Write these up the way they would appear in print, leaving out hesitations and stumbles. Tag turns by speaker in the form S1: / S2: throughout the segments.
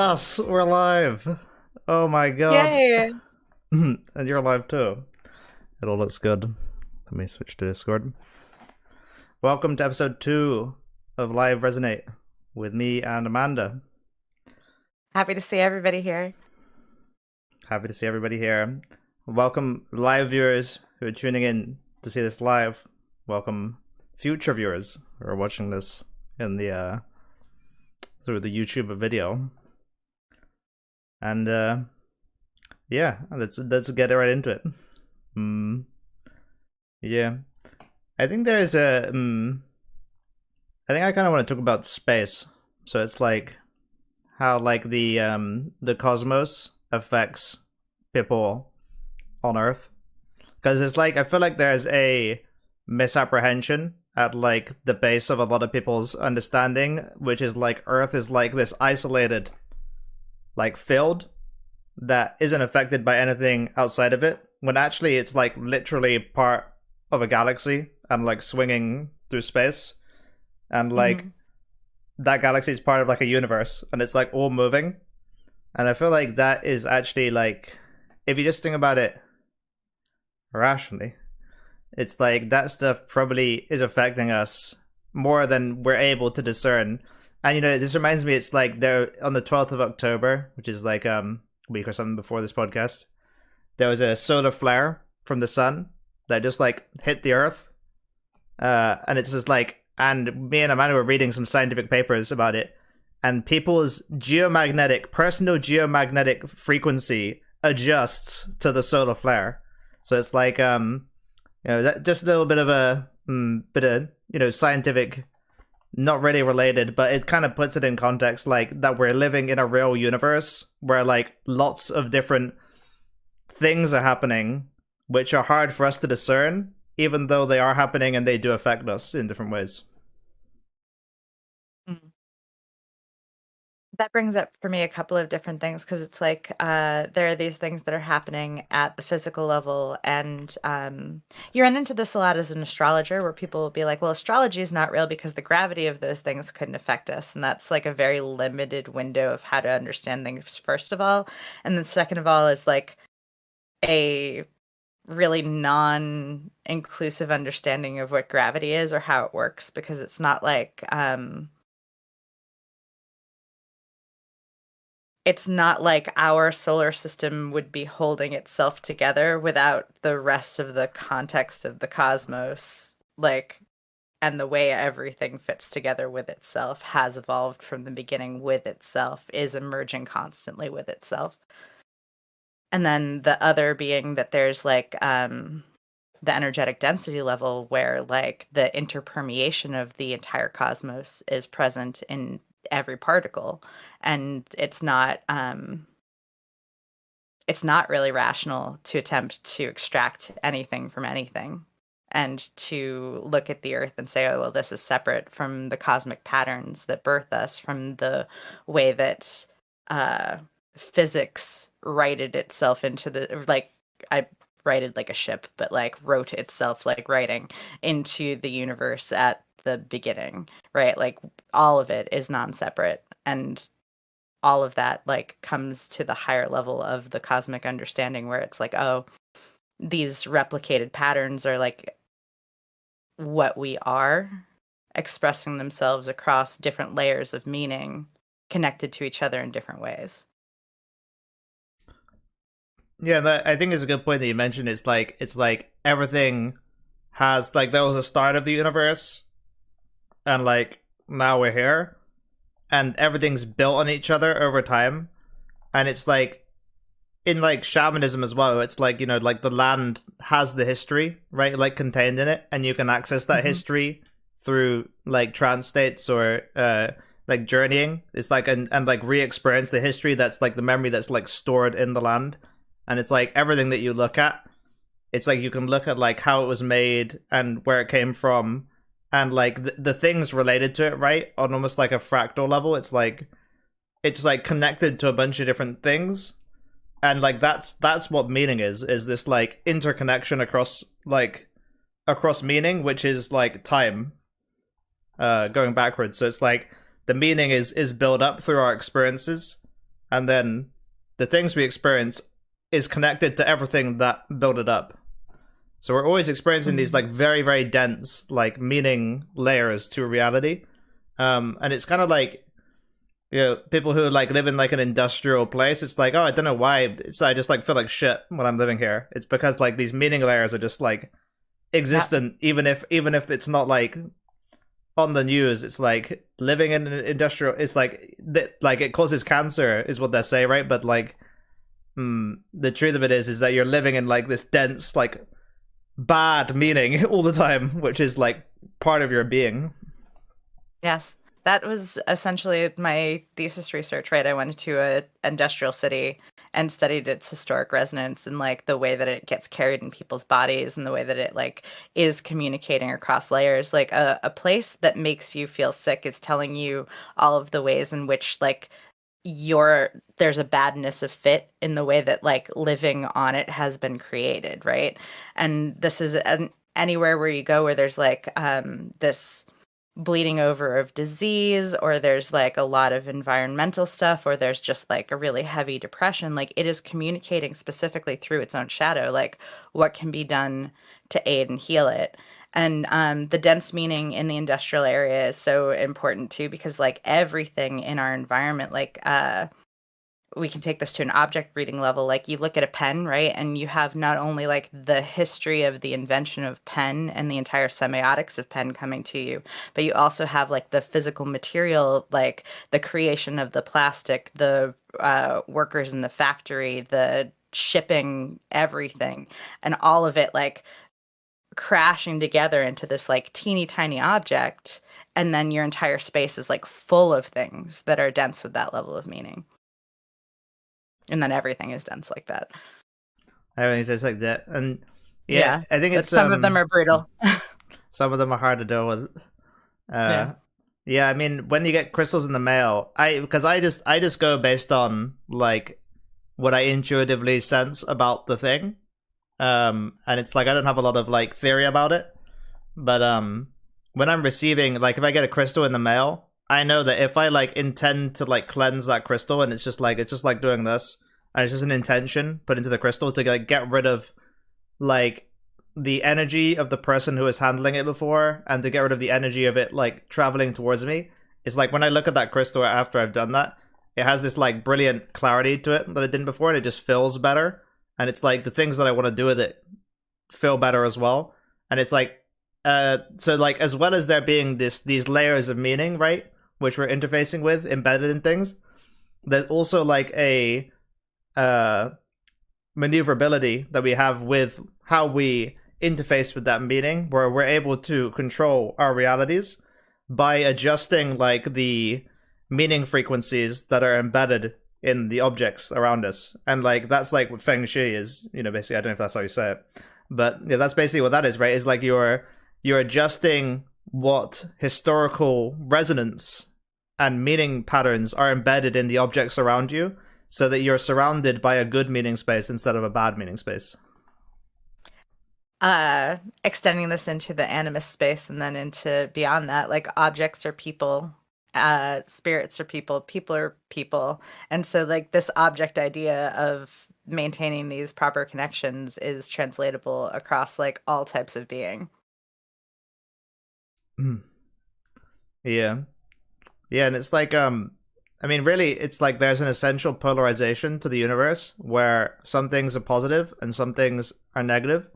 S1: Yes, we're live. Oh my god.
S2: Yay!
S1: And you're live too. It all looks good. Let me switch to Discord. Welcome to episode 2 of Live Resonate with me and Amanda.
S2: Happy to see everybody here.
S1: Happy to see everybody here. Welcome live viewers who are tuning in to see this live. Welcome future viewers who are watching this in the through the YouTube video. And yeah, let's get right into it. Yeah, I think there's a I think I kind of want to talk about space. So it's like how like the cosmos affects people on Earth, because it's like I feel like there's a misapprehension at like the base of a lot of people's understanding, which is like Earth is like this isolated like field that isn't affected by anything outside of it, when actually it's like literally part of a galaxy and like swinging through space, and like that galaxy is part of like a universe and it's like all moving. And I feel like that is actually like, if you just think about it rationally, it's like that stuff probably is affecting us more than we're able to discern. And you know, this reminds me, it's like there on the 12th of October, which is like a week or something before this podcast, there was a solar flare from the sun that just like hit the Earth. And it's just like, and me and Amanda were reading some scientific papers about it, and people's personal geomagnetic frequency adjusts to the solar flare. So it's like, you know, just a little bit of a bit of, you know, scientific, not really related, but it kind of puts it in context, like that we're living in a real universe where like lots of different things are happening, which are hard for us to discern, even though they are happening and they do affect us in different ways.
S2: That brings up for me a couple of different things, because it's like there are these things that are happening at the physical level, and you run into this a lot as an astrologer, where people will be like, well, astrology is not real because the gravity of those things couldn't affect us. And that's like a very limited window of how to understand things, first of all. And then second of all is like a really non-inclusive understanding of what gravity is or how it works, because it's not like our solar system would be holding itself together without the rest of the context of the cosmos, like, and the way everything fits together with itself has evolved from the beginning with itself, is emerging constantly with itself. And then the other being that there's like the energetic density level, where like the interpermeation of the entire cosmos is present in every particle, and it's not really rational to attempt to extract anything from anything, and to look at the earth and say, oh well, this is separate from the cosmic patterns that birth us, from the way that physics righted itself into the, like, I righted like a ship, but like wrote itself like writing into the universe at the beginning, right? Like all of it is non-separate, and all of that like comes to the higher level of the cosmic understanding, where it's like, oh, these replicated patterns are like what we are, expressing themselves across different layers of meaning, connected to each other in different ways.
S1: Yeah, that I think is a good point that you mentioned. It's like everything has like, there was a start of the universe, and like now we're here, and everything's built on each other over time. And it's like in like shamanism as well, it's like, you know, like the land has the history, right, like contained in it, and you can access that history through like trance states or like journeying. It's like, and like re-experience the history that's like the memory that's like stored in the land. And it's like everything that you look at, it's like you can look at like how it was made and where it came from, and like the things related to it, right, on almost like a fractal level. It's like connected to a bunch of different things, and like that's what meaning is this like interconnection across meaning, which is like time going backwards. So it's like the meaning is built up through our experiences, and then the things we experience is connected to everything that built it up. So we're always experiencing these
S2: Mhm.
S1: like very, very dense like meaning layers to reality. And it's kind of like, you know, people who like live in like an industrial place, it's like, oh, I don't know why. It's I just like feel like shit when I'm living here. It's because like these meaning layers are just like
S2: Yep.
S1: existent, even if it's not like on the news. It's like living in an industrial. It's like like it causes cancer, is what they say, right? But like, the truth of it is that you're living in like this dense, like bad meaning all the time, which is like part of your being.
S2: Yes. That was essentially my thesis research, right? I went to a industrial city and studied its historic resonance and like the way that it gets carried in people's bodies and the way that it like is communicating across layers. Like a place that makes you feel sick is telling you all of the ways in which like there's a badness of fit in the way that like living on it has been created, right? And this is anywhere where you go where there's like this bleeding over of disease, or there's like a lot of environmental stuff, or there's just like a really heavy depression, like it is communicating specifically through its own shadow like what can be done to aid and heal it. And the dense meaning in the industrial area is so important too, because like everything in our environment, like we can take this to an object reading level. Like you look at a pen, right? And you have not only like the history of the invention of pen and the entire semiotics of pen coming to you, but you also have like the physical material, like the creation of the plastic, the workers in the factory, the shipping, everything, and all of it like crashing together into this like teeny tiny object. And then your entire space is like full of things that are dense with that level of meaning. And then everything is dense like that.
S1: Everything's just like that, and yeah,
S2: Yeah,
S1: I think
S2: but
S1: it's
S2: some of them are brutal.
S1: some of them are hard to deal with.
S2: Yeah.
S1: Uh, yeah, I mean, when you get crystals in the mail, I just go based on like what I intuitively sense about the thing. And it's like I don't have a lot of like theory about it, but when I'm receiving, like if I get a crystal in the mail, I know that if I like intend to like cleanse that crystal, and it's just like doing this, and it's just an intention put into the crystal to like get rid of like the energy of the person who was handling it before, and to get rid of the energy of it like traveling towards me. It's like when I look at that crystal after I've done that, it has this like brilliant clarity to it that it didn't before, and it just feels better. And it's like the things that I want to do with it feel better as well. And it's like, so like as well as there being these layers of meaning, right, which we're interfacing with embedded in things, there's also like a uh maneuverability that we have with how we interface with that meaning, where we're able to control our realities by adjusting like the meaning frequencies that are embedded in the objects around us. And like that's like what feng shui is, basically. I don't know if that's how you say it, but yeah, that's basically what that is, right? Is like you're adjusting what historical resonance and meaning patterns are embedded in the objects around you, so that you're surrounded by a good meaning space instead of a bad meaning space.
S2: Extending this into the animus space and then into beyond that, like objects are people, spirits are people, people are people. And so like this object idea of maintaining these proper connections is translatable across like all types of being.
S1: Yeah. Yeah, and it's like I mean really it's like there's an essential polarization to the universe where some things are positive and some things are negative.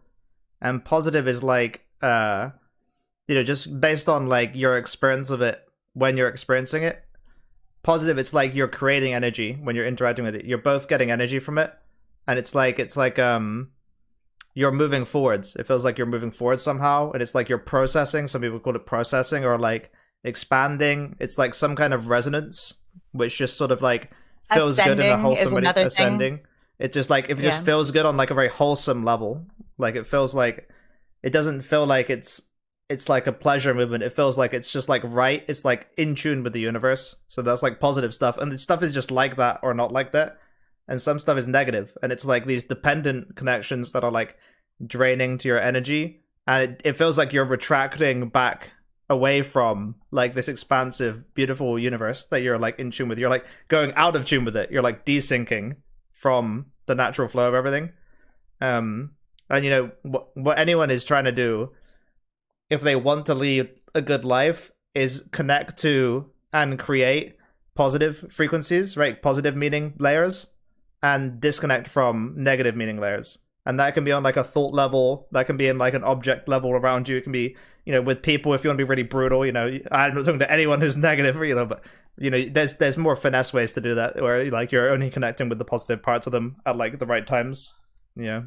S1: And positive is like just based on like your experience of it when you're experiencing it. Positive, it's like you're creating energy when you're interacting with it. You're both getting energy from it. And it's like you're moving forwards. It feels like you're moving forward somehow, and it's like you're processing. Some people call it processing, or like expanding. It's like some kind of resonance, which just sort of like feels good in a
S2: Ascending is
S1: wholesome
S2: another thing.
S1: ascending. It's just like if it just
S2: Yeah.
S1: feels good on like a very wholesome level. Like it feels like it doesn't feel like it's like a pleasure movement. It feels like it's just like right. It's like in tune with the universe. So that's like positive stuff, and the stuff is just like that or not like that. And some stuff is negative, and it's like these dependent connections that are like draining to your energy, and it feels like you're retracting back away from like this expansive, beautiful universe that you're like in tune with. You're like going out of tune with it. You're like desyncing from the natural flow of everything. And you know what anyone is trying to do if they want to lead a good life is connect to and create positive frequencies, right? Positive meaning layers, and disconnect from negative meaning layers. And that can be on like a thought level, that can be in like an object level around you. It can be, you know, with people if you want to be really brutal, you know, I'm not talking to anyone who's negative, you know, but you know, there's more finesse ways to do that where like you're only connecting with the positive parts of them at like the right times. Yeah.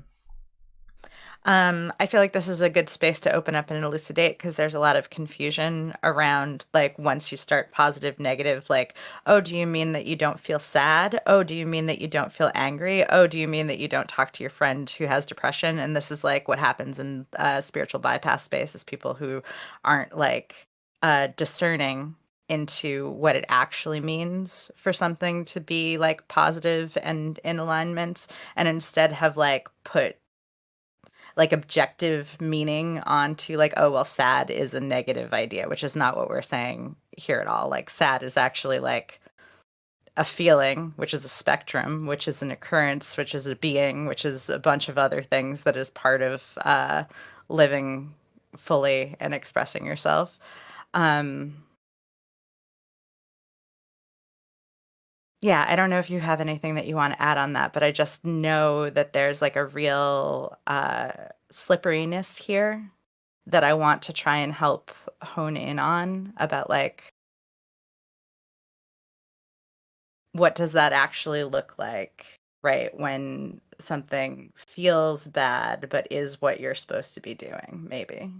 S2: I feel like this is a good space to open up and elucidate because there's a lot of confusion around like once you start positive, negative, like, oh, do you mean that you don't feel sad? Oh, do you mean that you don't feel angry? Oh, do you mean that you don't talk to your friend who has depression? And this is like what happens in spiritual bypass space is people who aren't like discerning into what it actually means for something to be like positive and in alignment, and instead have like put like objective meaning onto like, oh, well, sad is a negative idea, which is not what we're saying here at all. Like, sad is actually like a feeling, which is a spectrum, which is an occurrence, which is a being, which is a bunch of other things that is part of living fully and expressing yourself. Um, Yeah, I don't know if you have anything that you want to add on that, but I just know that there's like a real slipperiness here that I want to try and help hone in on about like what does that actually look like, right? When something feels bad but is what you're supposed to be doing, maybe.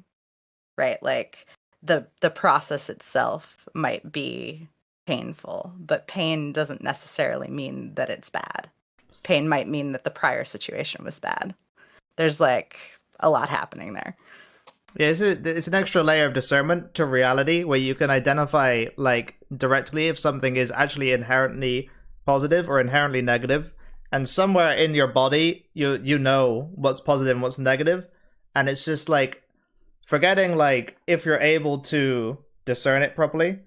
S2: Right? Like the process itself might be painful, but pain doesn't necessarily mean that it's bad. Pain might mean that the prior situation was bad. There's like a lot happening there.
S1: Yeah, it's an extra layer of discernment to reality where you can identify like directly if something is actually inherently positive or inherently negative, and somewhere in your body you know what's positive and what's negative, and it's just like forgetting like if you're able to discern it properly.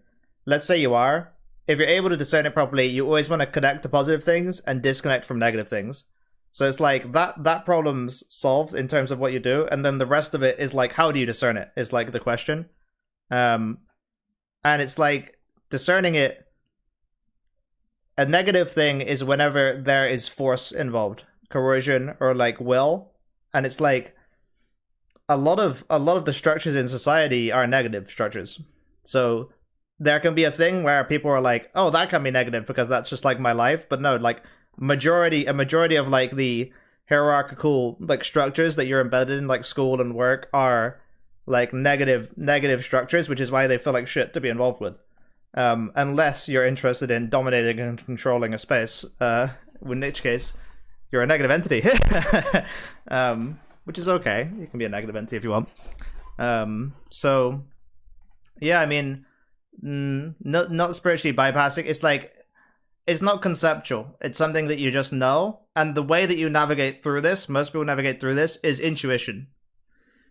S1: Let's say you are. If you're able to discern it properly, you always want to connect to positive things and disconnect from negative things. So it's like that problem's solved in terms of what you do, and then the rest of it is like how do you discern it is like the question. And it's like discerning it. A negative thing is whenever there is force involved, coercion or like will, and it's like a lot of the structures in society are negative structures. So there can be a thing where people are like, oh, that can be negative because that's just like my life. But no, like a majority of like the hierarchical like structures that you're embedded in, like school and work, are like negative structures, which is why they feel like shit to be involved with. Unless you're interested in dominating and controlling a space, in which case you're a negative entity. Which is okay. You can be a negative entity if you want. So yeah, I mean, not spiritually bypassing. It's like it's not conceptual. It's something that you just know, and the way that you navigate through this, most people navigate through this, is intuition.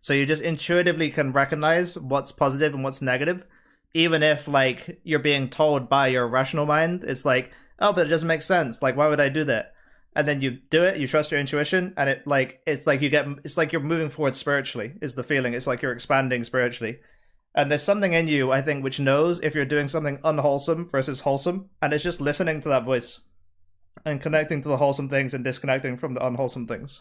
S1: So you just intuitively can recognize what's positive and what's negative, even if like you're being told by your rational mind. It's like, oh, but it doesn't make sense. Like, why would I do that? And then you do it. You trust your intuition, and it's like you're moving forward spiritually. Is the feeling? It's like you're expanding spiritually. And there's something in you, I think, which knows if you're doing something unwholesome versus wholesome, and it's just listening to that voice and connecting to the wholesome things and disconnecting from the unwholesome things.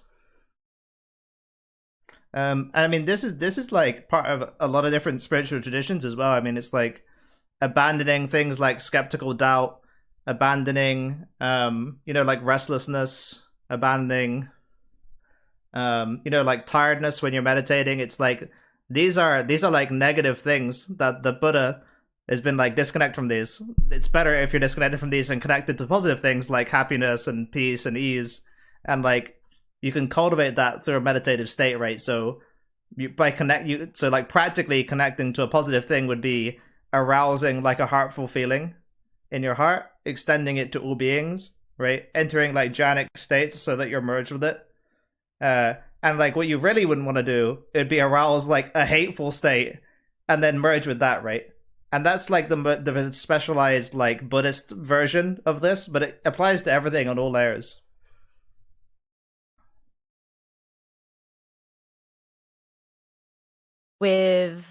S1: And I mean, this is like part of a lot of different spiritual traditions as well. I mean, it's like abandoning things like skeptical doubt, abandoning, like restlessness, abandoning, like tiredness when you're meditating. It's like these are like negative things that the Buddha has been like, disconnect from these. It's better if you're disconnected from these and connected to positive things like happiness and peace and ease, and like you can cultivate that through a meditative state, right? So practically connecting to a positive thing would be arousing like a heartful feeling in your heart, extending it to all beings, right? Entering like jhanic states so that you're merged with it. And like what you really wouldn't want to do, it'd be arouse like a hateful state and then merge with that, right? And that's like the specialized like Buddhist version of this, but it applies to everything on all layers.
S2: With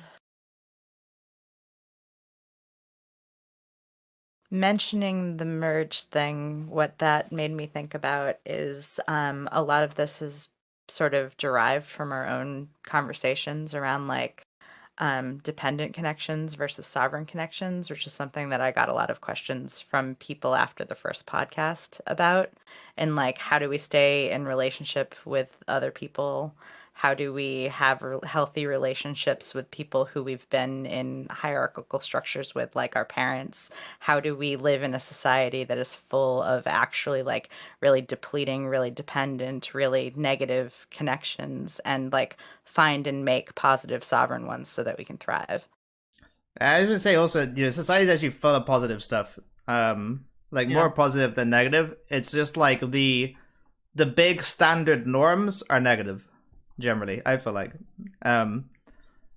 S2: mentioning the merge thing, what that made me think about is a lot of this is sort of derived from our own conversations around like dependent connections versus sovereign connections, which is something that I got a lot of questions from people after the first podcast about. And like, how do we stay in relationship with other people? How do we have healthy relationships with people who we've been in hierarchical structures with, like our parents? How do we live in a society that is full of actually like really depleting, really dependent, really negative connections and like find and make positive sovereign ones so that we can thrive?
S1: I was gonna say also, society is actually full of positive stuff. Like
S2: Yeah.
S1: more positive than negative. It's just like the big standard norms are negative generally. I feel like, um,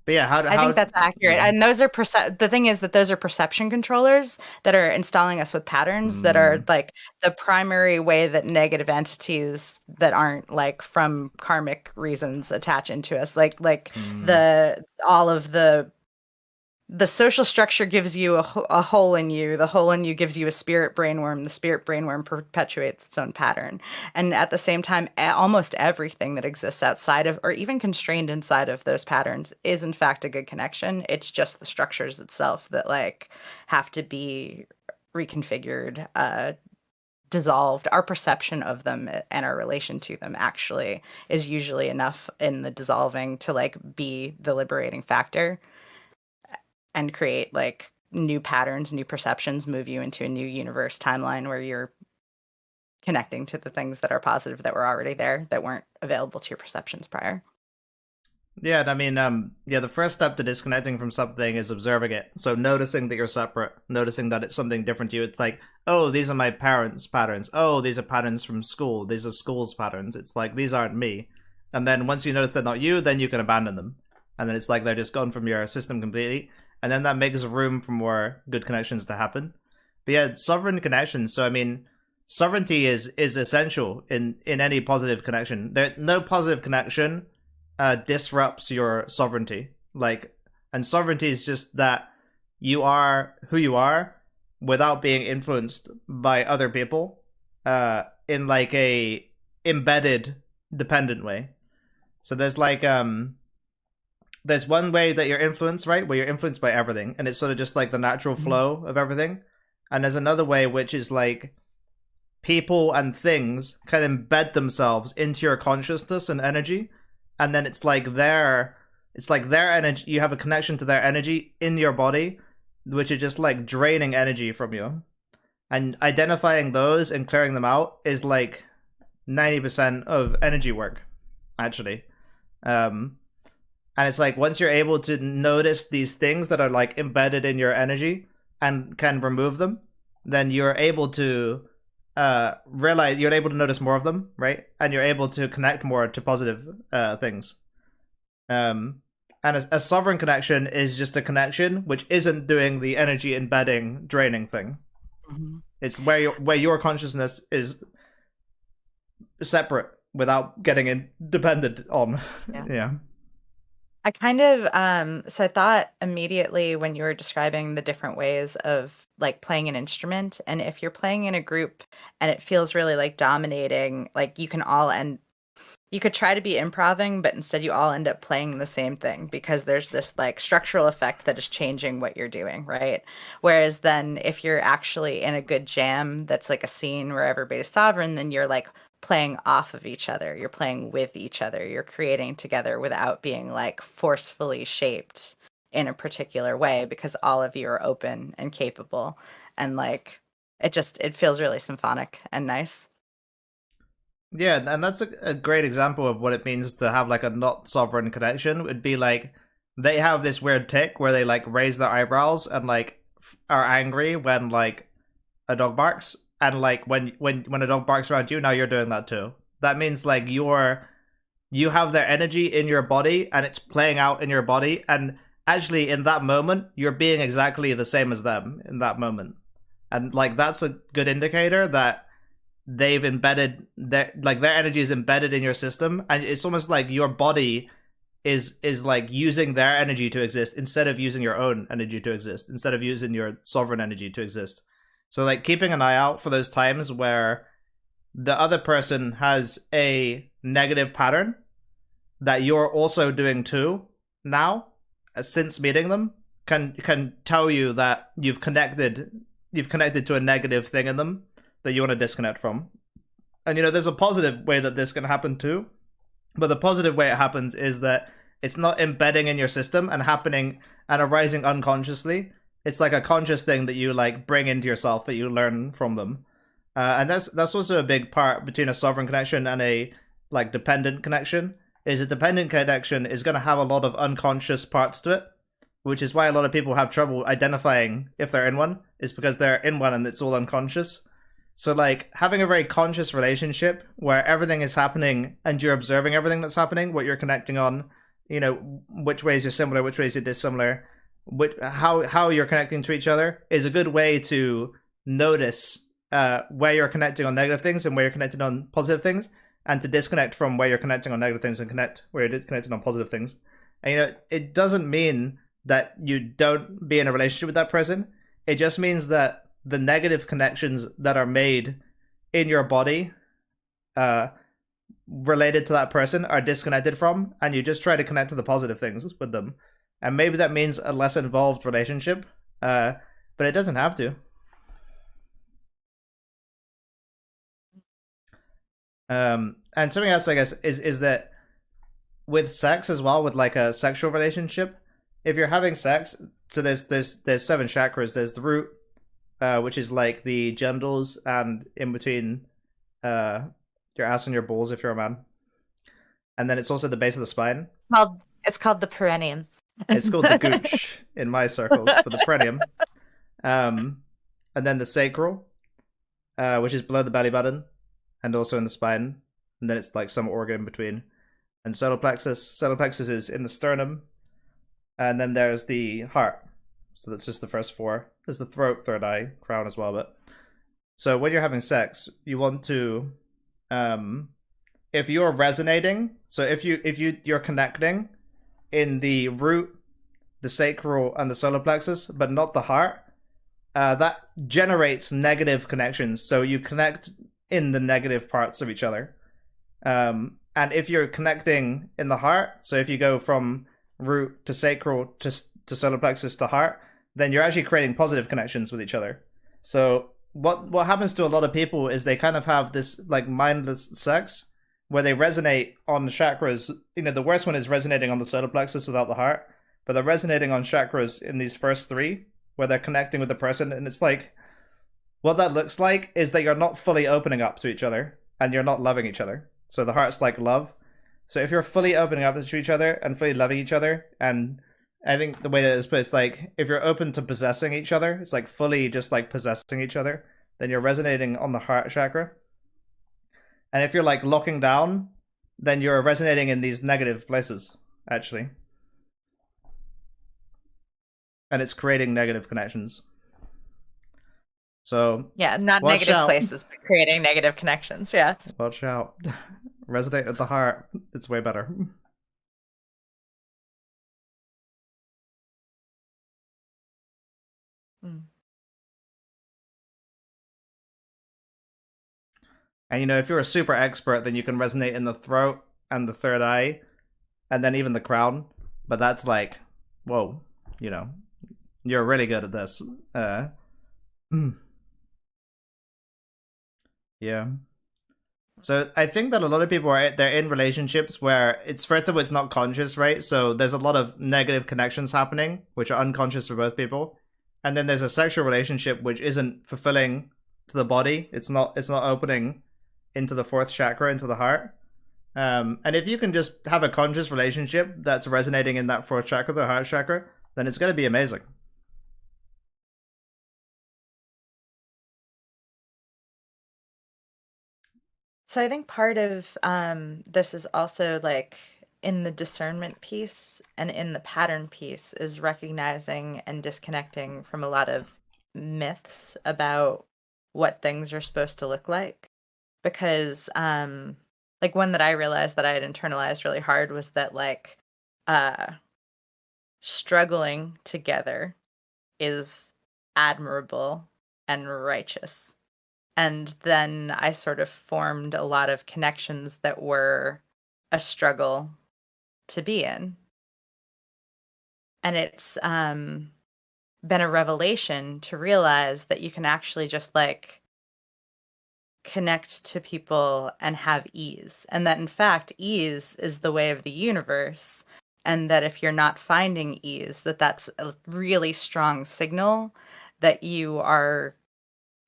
S1: but yeah,
S2: I think that's accurate.
S1: yeah.
S2: And those are the thing is that those are perception controllers that are installing us with patterns that are
S1: Mm,
S2: like the primary way that negative entities that aren't like from karmic reasons attach into us. Like
S1: mm.
S2: the all of the social structure gives you a hole in you. The hole in you gives you a spirit brainworm. The spirit brainworm perpetuates its own pattern. And at the same time, almost everything that exists outside of, or even constrained inside of those patterns, is in fact a good connection. It's just the structures itself that like have to be reconfigured, dissolved. Our perception of them and our relation to them actually is usually enough in the dissolving to like be the liberating factor and create like new patterns, new perceptions, move you into a new universe timeline where you're connecting to the things that are positive that were already there that weren't available to your perceptions prior.
S1: Yeah, and I mean, yeah, the first step to disconnecting from something is observing it. So noticing that you're separate, noticing that it's something different to you. It's like, oh, these are my parents' patterns. Oh, these are patterns from school. These are school's patterns. It's like, these aren't me. And then once you notice they're not you, then you can abandon them. And then it's like they're just gone from your system completely. And then that makes room for more good connections to happen. But yeah, sovereign connections. So I mean, sovereignty is essential in any positive connection. There no positive connection disrupts your sovereignty. Like, and sovereignty is just that you are who you are without being influenced by other people, in like a embedded, dependent way. So there's one way that you're influenced, right, where you're influenced by everything, and it's sort of just like the natural
S2: Mhm.
S1: flow of everything. And there's another way which is like people and things can embed themselves into your consciousness and energy, and then it's like their energy. You have a connection to their energy in your body, which is just like draining energy from you. And identifying those and clearing them out is like 90% of energy work, actually. um and it's like once you're able to notice these things that are like embedded in your energy and can remove them, then you're able to realize, you're able to notice more of them, right? And you're able to connect more to positive things. Um, and a sovereign connection is just a connection which isn't doing the energy embedding, draining thing.
S2: Mhm.
S1: It's where your consciousness is separate without getting in dependent on.
S2: Yeah.
S1: Yeah.
S2: I kind of so I thought immediately when you were describing the different ways of like playing an instrument, and if you're playing in a group and it feels really like dominating, like you can all end you could try to be improving, but instead you all end up playing the same thing because there's this like structural effect that is changing what you're doing, right? Whereas then if you're actually in a good jam that's like a scene where everybody's sovereign, then you're like playing off of each other. You're playing with each other. You're creating together without being like forcefully shaped in a particular way because all of you are open and capable and like it feels really symphonic and nice.
S1: Yeah, and that's a great example of what it means to have like a not sovereign connection. Would be like they have this weird tick where they like raise their eyebrows and like are angry when like a dog barks, and like when a dog barks around you, now you're doing that too. That means like you have their energy in your body and it's playing out in your body, and actually in that moment you're being exactly the same as them in that moment, and like that's a good indicator that they've embedded their energy is embedded in your system, and it's almost like your body is like using their energy to exist instead of using your own energy to exist, instead of using your sovereign energy to exist. So like keeping an eye out for those times where the other person has a negative pattern that you're also doing too now, since meeting them, can tell you that you've connected to a negative thing in them that you want to disconnect from. And there's a positive way that this can happen too, but the positive way it happens is that it's not embedding in your system and happening and arising unconsciously. It's like a conscious thing that you like bring into yourself, that you learn from them. And that's also a big part between a sovereign connection and a like dependent connection. Is a dependent connection is going to have a lot of unconscious parts to it, which is why a lot of people have trouble identifying if they're in one. Is because they're in one and it's all unconscious. So like having a very conscious relationship where everything is happening and you're observing everything that's happening, what you're connecting on, which ways you're similar, which ways you're dissimilar, how you're connecting to each other is a good way to notice where you're connecting on negative things and where you're connecting on positive things, and to disconnect from where you're connecting on negative things and connect where you're connecting on positive things. And it doesn't mean that you don't be in a relationship with that person. It just means that the negative connections that are made in your body related to that person are disconnected from, and you just try to connect to the positive things with them. And maybe that means a less involved relationship, but it doesn't have to. And something else, I guess, is that with sex as well, with like a sexual relationship, if you're having sex, so there's seven chakras. There's the root, which is like the genitals and in between your ass and your balls if you're a man. And then it's also the base of the spine.
S2: It's called the perineum.
S1: It's called the gooch in my circles, for the perineum. And then the sacral, which is below the belly button and also in the spine. And then it's like some organ in between. And solar plexus. Solar plexus is in the sternum. And then there's the heart. So that's just the first four. There's the throat, third eye, crown as well. But so when you're having sex, you want to, if you're resonating, so if you're connecting in the root, the sacral, and the solar plexus, but not the heart, that generates negative connections. So you connect in the negative parts of each other. And if you're connecting in the heart, so if you go from root to sacral to solar plexus to heart, then you're actually creating positive connections with each other. So what happens to a lot of people is they kind of have this like mindless sex where they resonate on the chakras. The worst one is resonating on the solar plexus without the heart, but they're resonating on chakras in these first three where they're connecting with the person. And it's like, what that looks like is that you're not fully opening up to each other and you're not loving each other. So the heart's like love. So if you're fully opening up to each other and fully loving each other, and I think the way that it's put is like, if you're open to possessing each other, it's like fully just like possessing each other, then you're resonating on the heart chakra. And if you're like locking down, then you're resonating in these negative places, actually. And it's creating negative connections. So
S2: yeah, not
S1: watch
S2: negative
S1: out.
S2: places, but creating negative connections. Yeah.
S1: Watch out. Resonate at the heart. It's way better.
S2: Mm.
S1: And if you're a super expert, then you can resonate in the throat and the third eye, and then even the crown. But that's like, whoa, you're really good at this. Yeah. So I think that a lot of people they're in relationships where it's first of all it's not conscious, right? So there's a lot of negative connections happening, which are unconscious for both people. And then there's a sexual relationship which isn't fulfilling to the body. It's not opening into the fourth chakra, into the heart. And if you can just have a conscious relationship that's resonating in that fourth chakra, the heart chakra, then it's going to be amazing.
S2: So I think part of this is also like in the discernment piece and in the pattern piece is recognizing and disconnecting from a lot of myths about what things are supposed to look like. Because, like one that I realized that I had internalized really hard was that like uh struggling together is admirable and righteous. And then I sort of formed a lot of connections that were a struggle to be in. And it's been a revelation to realize that you can actually just like connect to people and have ease. And that in fact, ease is the way of the universe. And that if you're not finding ease, that that's a really strong signal that you are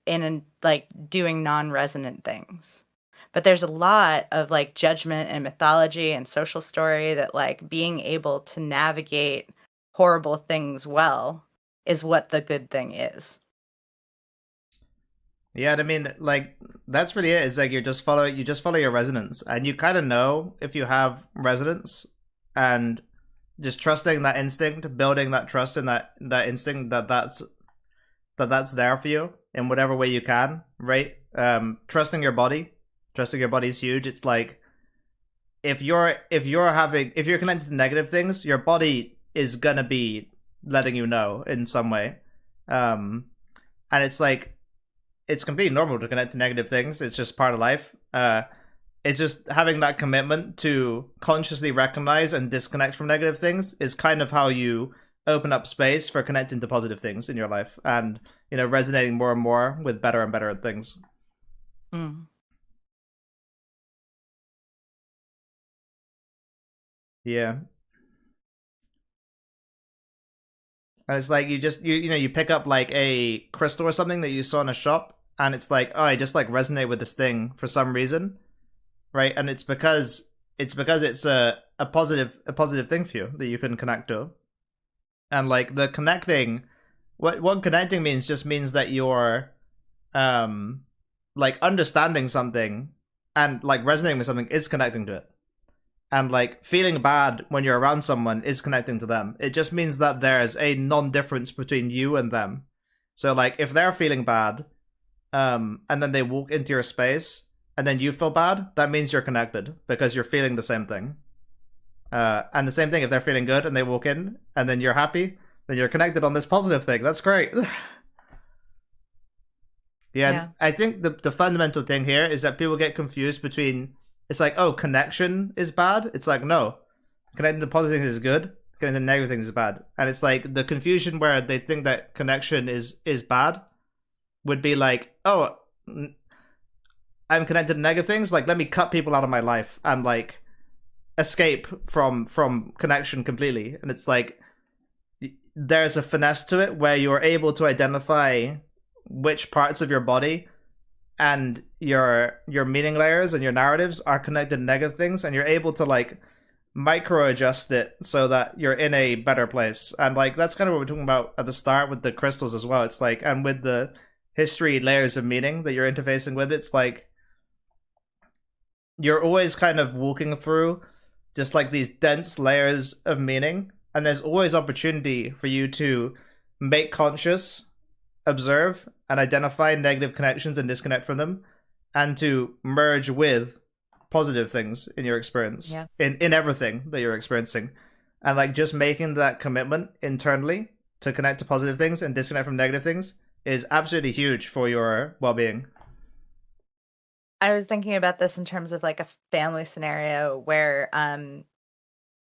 S2: in like doing non-resonant things. But there's a lot of like judgment and mythology and social story that like being able to navigate horrible things well is what the good thing is.
S1: Yeah, I mean, like that's really it. It's like you just follow your resonance, and you kind of know if you have resonance, and just trusting that instinct, building that trust in that instinct that's there for you in whatever way you can, right? Trusting your body is huge. It's like if you're connected to negative things, your body is gonna be letting you know in some way, um, and it's like it's completely normal to connect to negative things. It's just part of life. It's just having that commitment to consciously recognize and disconnect from negative things is kind of how you open up space for connecting to positive things in your life, and resonating more and more with better and better things.
S2: Mm.
S1: Yeah. And it's like you pick up like a crystal or something that you saw in a shop, and it's like, oh, I just like resonate with this thing for some reason, right? And it's because it's a positive thing for you that you can connect to. And like the connecting, what connecting means just means that you're um like understanding something, and like resonating with something is connecting to it. And like feeling bad when you're around someone is connecting to them. It just means that there's a non-difference between you and them. So like if they're feeling bad, and then they walk into your space and then you feel bad, that means you're connected because you're feeling the same thing. And the same thing if they're feeling good and they walk in and then you're happy, then you're connected on this positive thing. That's great. Yeah, and
S2: Yeah.
S1: I think the fundamental thing here is that people get confused between, it's like, oh, connection is bad. It's like, no, connecting to positive things is good. Connecting to negative things is bad. And it's like the confusion where they think that connection is bad would be like, oh, I'm connected to negative things. Like, let me cut people out of my life and like escape from connection completely. And it's like there's a finesse to it where you're able to identify which parts of your body and your meaning layers and your narratives are connected to negative things, and you're able to like micro adjust it so that you're in a better place. And like that's kind of what we're talking about at the start with the crystals as well. It's like, and with the history layers of meaning that you're interfacing with, it's like you're always kind of walking through just like these dense layers of meaning, and there's always opportunity for you to make conscious, observe, and identify negative connections and disconnect from them, and to merge with positive things in your experience,
S2: Yeah.
S1: in everything that you're experiencing. And like just making that commitment internally to connect to positive things and disconnect from negative things is absolutely huge for your well-being.
S2: I was thinking about this in terms of like a family scenario where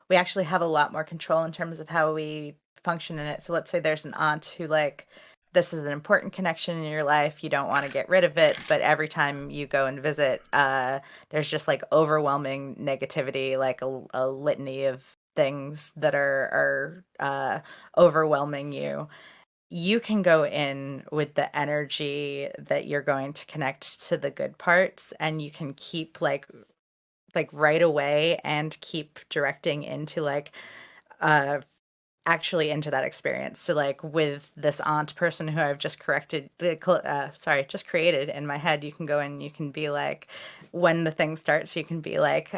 S2: we actually have a lot more control in terms of how we function in it. So let's say there's an aunt who like this is an important connection in your life. You don't want to get rid of it, but every time you go and visit, there's just like overwhelming negativity, like a litany of things that are overwhelming you. You can go in with the energy that you're going to connect to the good parts, and you can keep like right away and keep directing into like uh actually into that experience. So like with this aunt person who I've just just created in my head, you can go in, you can be like, when the thing starts, you can be like,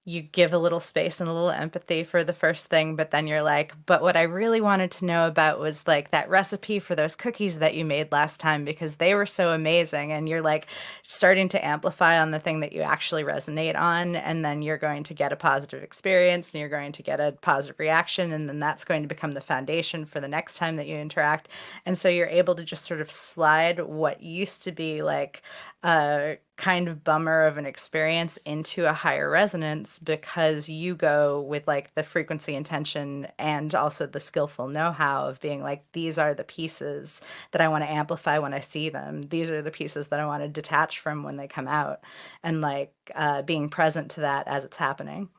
S2: you give a little space and a little empathy for the first thing, but then you're like, but what I really wanted to know about was like that recipe for those cookies that you made last time because they were so amazing. And you're like starting to amplify on the thing that you actually resonate on. And then you're going to get a positive experience and you're going to get a positive reaction. And then that's going to become the foundation for the next time that you interact. And so you're able to just sort of slide what used to be like a kind of bummer of an experience into a higher resonance because you go with like the frequency intention and also the skillful know-how of being like, these are the pieces that I want to amplify when I see them. These are the pieces that I want to detach from when they come out, and like being present to that as it's happening.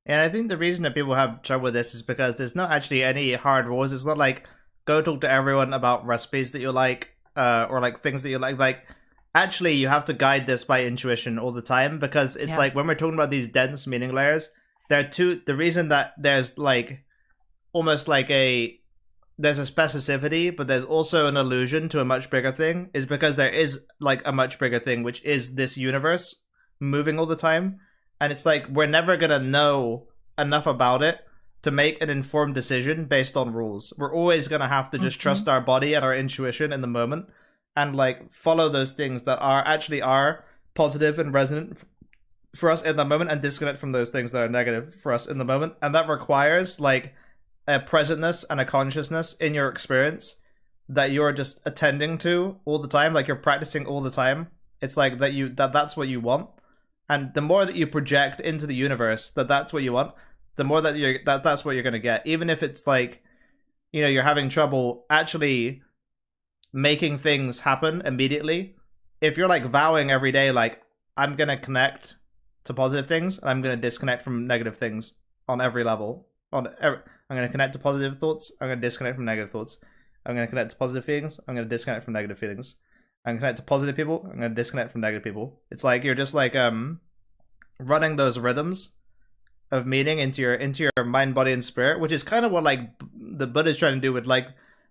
S1: And I think the reason that people have trouble with this is because there's not actually any hard rules. It's not like go talk to everyone about recipes that you like, or like things that you like. Like, actually, you have to guide this by intuition all the time because it's
S2: Yeah.
S1: like when we're talking about these dense meaning layers, there are two. The reason that there's like almost like there's a specificity, but there's also an allusion to a much bigger thing, is because there is like a much bigger thing, which is this universe moving all the time. And it's like we're never gonna know enough about it to make an informed decision based on rules. We're always gonna have to just
S2: Hmm.
S1: trust our body and our intuition in the moment and like follow those things that are positive and resonant for us in the moment and disconnect from those things that are negative for us in the moment. And that requires like a presentness and a consciousness in your experience that you're just attending to all the time, like you're practicing all the time. It's like that's what you want, and the more that you project into the universe that that's what you want, the more that that's what you're going to get. Even if it's like, you're having trouble actually making things happen immediately, if you're like vowing every day like, I'm going to connect to positive things and I'm going to disconnect from negative things on every level, I'm going to connect to positive thoughts, I'm going to disconnect from negative thoughts, I'm going to connect to positive feelings, I'm going to disconnect from negative feelings, I'm going to connect to positive people, I'm going to disconnect from negative people. It's like you're just like running those rhythms of meaning into your mind, body, and spirit, which is kind of what like the Buddha's trying to do with like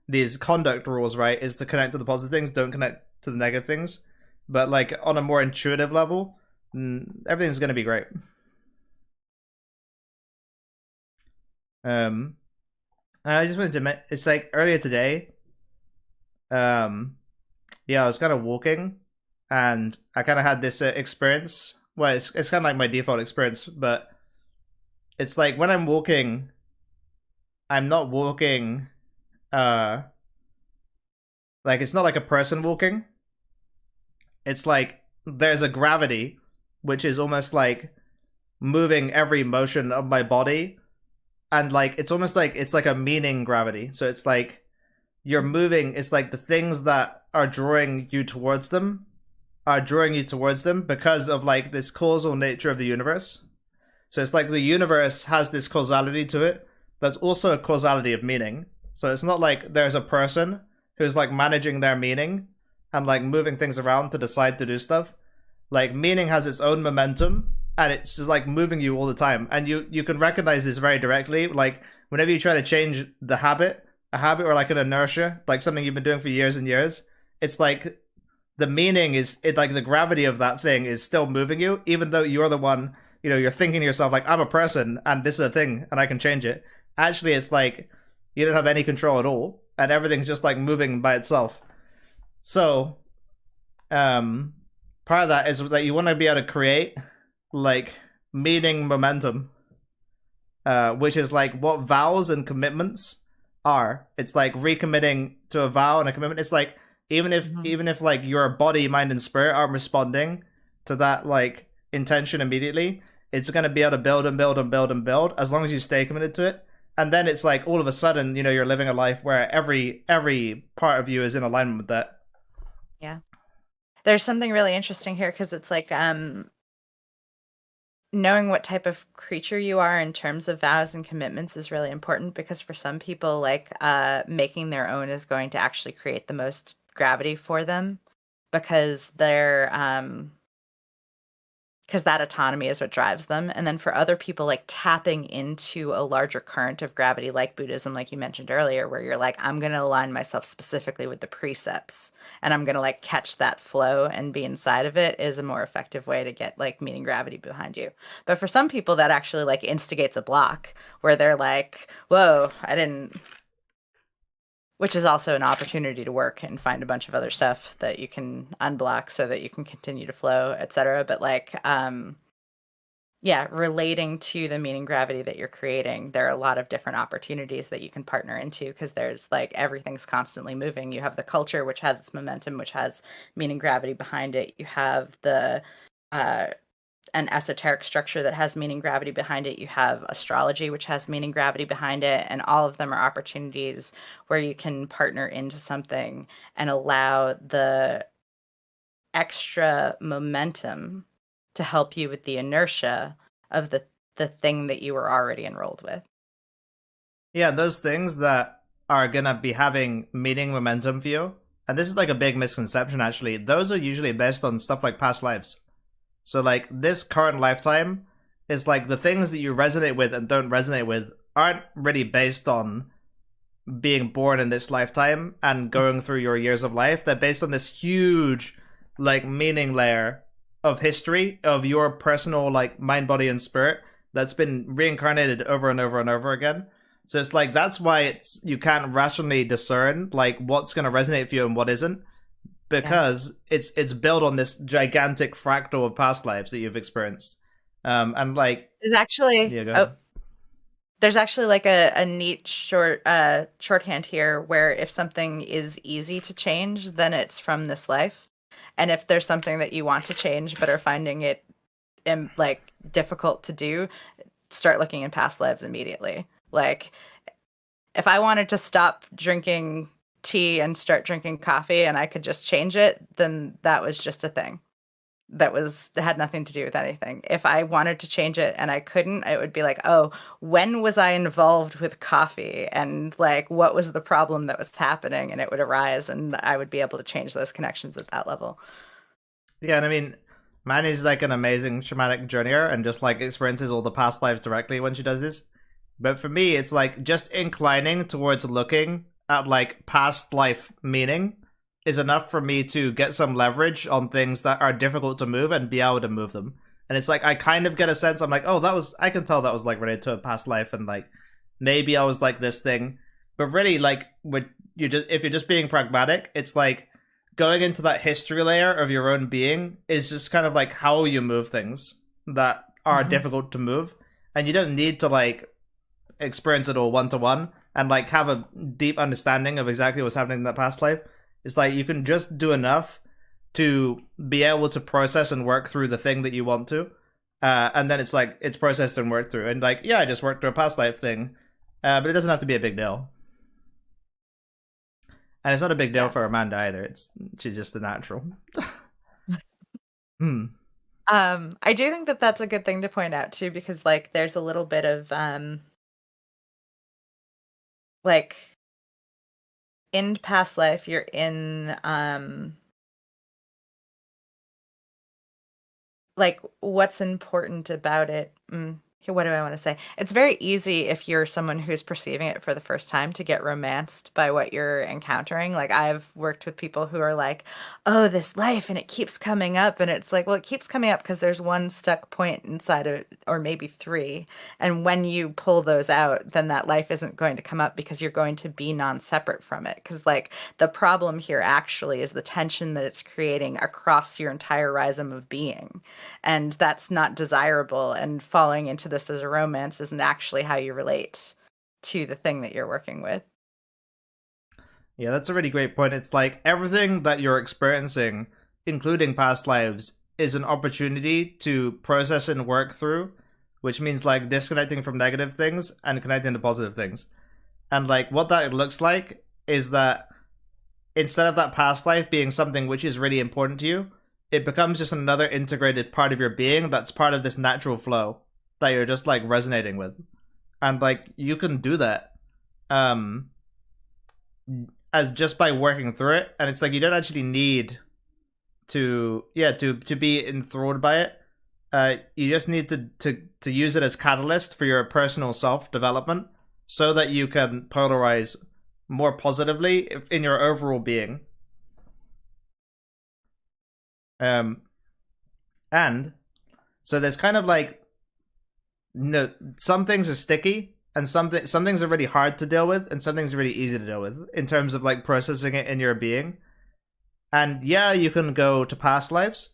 S1: these conduct rules, right? Is to connect to the positive things, don't connect to the negative things. But like on a more intuitive level, everything's gonna be great. Um, I just wanted to admit, it's like earlier today. Um, yeah, I was kind of walking, and I kind of had this experience. Well, it's kind of like my default experience, but it's like when I'm walking, I'm not walking uh like it's not like a person walking. It's like there's a gravity which is almost like moving every motion of my body, and like it's almost like it's like a meaning gravity. So it's like you're moving, it's like the things that are drawing you towards them because of like this causal nature of the universe. So it's like the universe has this causality to it that's also a causality of meaning. So it's not like there's a person who's like managing their meaning and like moving things around to decide to do stuff. Like meaning has its own momentum and it's just like moving you all the time. And you can recognize this very directly. Like whenever you try to change a habit or like an inertia, like something you've been doing for years and years, it's like the meaning is it like the gravity of that thing is still moving you, even though you're the one, you're thinking to yourself like, I'm a person and this is a thing and I can change it. Actually, it's like you don't have any control at all and everything's just like moving by itself. So um part of that is that you want to be able to create like meaning momentum, which is like what vows and commitments are. It's like recommitting to a vow and a commitment. It's like
S2: Hmm.
S1: even if like your body, mind, and spirit aren't responding to that like intention immediately, it's gonna be able to build and build and build and build as long as you stay committed to it. And then it's like all of a sudden, you're living a life where every part of you is in alignment with that.
S2: Yeah. There's something really interesting here because it's like knowing what type of creature you are in terms of vows and commitments is really important because for some people like making their own is going to actually create the most gravity for them because they're because that autonomy is what drives them. And then for other people, like tapping into a larger current of gravity, like Buddhism, like you mentioned earlier, where you're like, I'm going to align myself specifically with the precepts and I'm going to like catch that flow and be inside of it, is a more effective way to get like meaning gravity behind you. But for some people, that actually like instigates a block where they're like, whoa, I didn't, which is also an opportunity to work and find a bunch of other stuff that you can unblock so that you can continue to flow, etc. But like, yeah, relating to the meaning gravity that you're creating, there are a lot of different opportunities that you can partner into, because there's like everything's constantly moving. You have the culture, which has its momentum, which has meaning gravity behind it. You have the uh, an esoteric structure that has meaning gravity behind it. You have astrology, which has meaning gravity behind it. And all of them are opportunities where you can partner into something and allow the extra momentum to help you with the inertia of the thing that you were already enrolled with.
S1: Yeah, those things that are gonna be having meaning momentum for you, and this is like a big misconception actually, those are usually based on stuff like past lives. So like this current lifetime is like the things that you resonate with and don't resonate with aren't really based on being born in this lifetime and going through your years of life. They're based on this huge like meaning layer of history of your personal like mind, body, and spirit that's been reincarnated over and over and over again. So it's like that's why it's you can't rationally discern like what's going to resonate for you and what isn't,
S2: Yeah.
S1: because it's built on this gigantic fractal of past lives that you've experienced. And like
S2: There's actually
S1: yeah, go
S2: oh
S1: ahead.
S2: there's actually like a neat shorthand here where if something is easy to change, then it's from this life. And if there's something that you want to change but are finding it like difficult to do, start looking in past lives immediately. Like if I wanted to stop drinking tea and start drinking coffee and I could just change it, then that was just a thing. That had nothing to do with anything. If I wanted to change it and I couldn't, it would be like, oh, when was I involved with coffee? And like, what was the problem that was happening? And it would arise, and I would be able to change those connections at that level.
S1: Yeah, and I mean, Manny's like an amazing shamanic journeyer and just like experiences all the past lives directly when she does this. But for me, it's like just inclining towards looking at like past life meaning is enough for me to get some leverage on things that are difficult to move and be able to move them. And it's like I kind of get a sense. I'm like, oh, that was I can tell that was like related to a past life, and like maybe I was like this thing. But really, like, when you just if you're just being pragmatic, it's like going into that history layer of your own being is just kind of like how you move things that are
S2: Hmm.
S1: difficult to move, and you don't need to like experience it all one to one and like have a deep understanding of exactly what's happening in that past life. It's like you can just do enough to be able to process and work through the thing that you want to, and then it's like it's processed and worked through. And like, yeah, I just worked through a past life thing, but it doesn't have to be a big deal. And it's not a big deal
S2: Yeah.
S1: for Amanda either. It's she's just a natural. Hmm.
S2: I do think that that's a good thing to point out too, because like there's a little bit of like in past life you're in like what's important about it. What do I want to say? It's very easy if you're someone who's perceiving it for the first time to get romanced by what you're encountering. Like I've worked with people who are like, "Oh, this life," and it keeps coming up, and it's like, well, it keeps coming up because there's one stuck point inside of it, or maybe three. And when you pull those out, then that life isn't going to come up because you're going to be non-separate from it. Because like the problem here actually is the tension that it's creating across your entire rhizome of being, and that's not desirable, and falling into this as a romance isn't actually how you relate to the thing that you're working with.
S1: Yeah, that's a really great point. It's like everything that you're experiencing, including past lives, is an opportunity to process and work through, which means like disconnecting from negative things and connecting to positive things. And like what that looks like is that instead of that past life being something which is really important to you, it becomes just another integrated part of your being that's part of this natural flow that you're just like resonating with. And like you can do that um as just by working through it, and it's like you don't actually need to be enthralled by it. You just need to use it as catalyst for your personal self development, so that you can polarize more positively in your overall being. Um, and so there's kind of like, no, some things are sticky, and some things are really hard to deal with, and some things are really easy to deal with in terms of like processing it in your being. And yeah, you can go to past lives,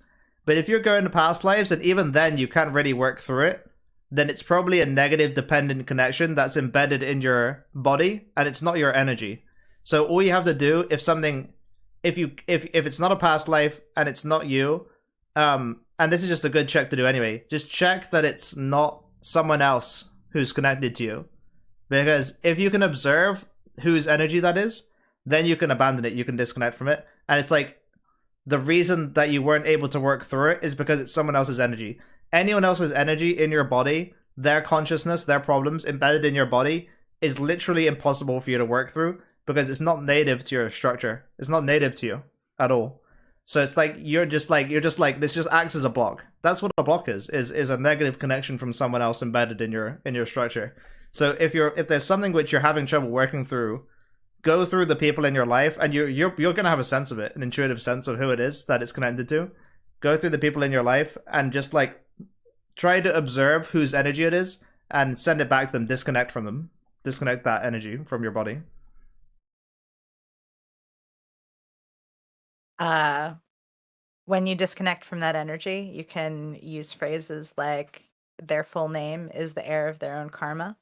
S1: but if you're going to past lives and even then you can't really work through it, then it's probably a negative dependent connection that's embedded in your body, and it's not your energy. So all you have to do, if something, if it's not a past life and it's not you, and this is just a good check to do anyway, just check that it's not someone else who's connected to you. Because if you can observe whose energy that is, then you can abandon it, you can disconnect from it. And it's like, the reason that you weren't able to work through it is because it's someone else's energy. Anyone else's energy in your body, their consciousness, their problems embedded in your body, is literally impossible for you to work through, because it's not native to your structure. It's not native to you at all. So it's like you're just like this just acts as a block. That's what a block is a negative connection from someone else embedded in your structure. So if there's something which you're having trouble working through, go through the people in your life, and you're gonna have a sense of it, an intuitive sense of who it is that it's connected to. Go through the people in your life and just like try to observe whose energy it is and send it back to them. Disconnect from them. Disconnect that energy from your body.
S2: Uh, when you disconnect from that energy, you can use phrases like their full name is the heir of their own karma.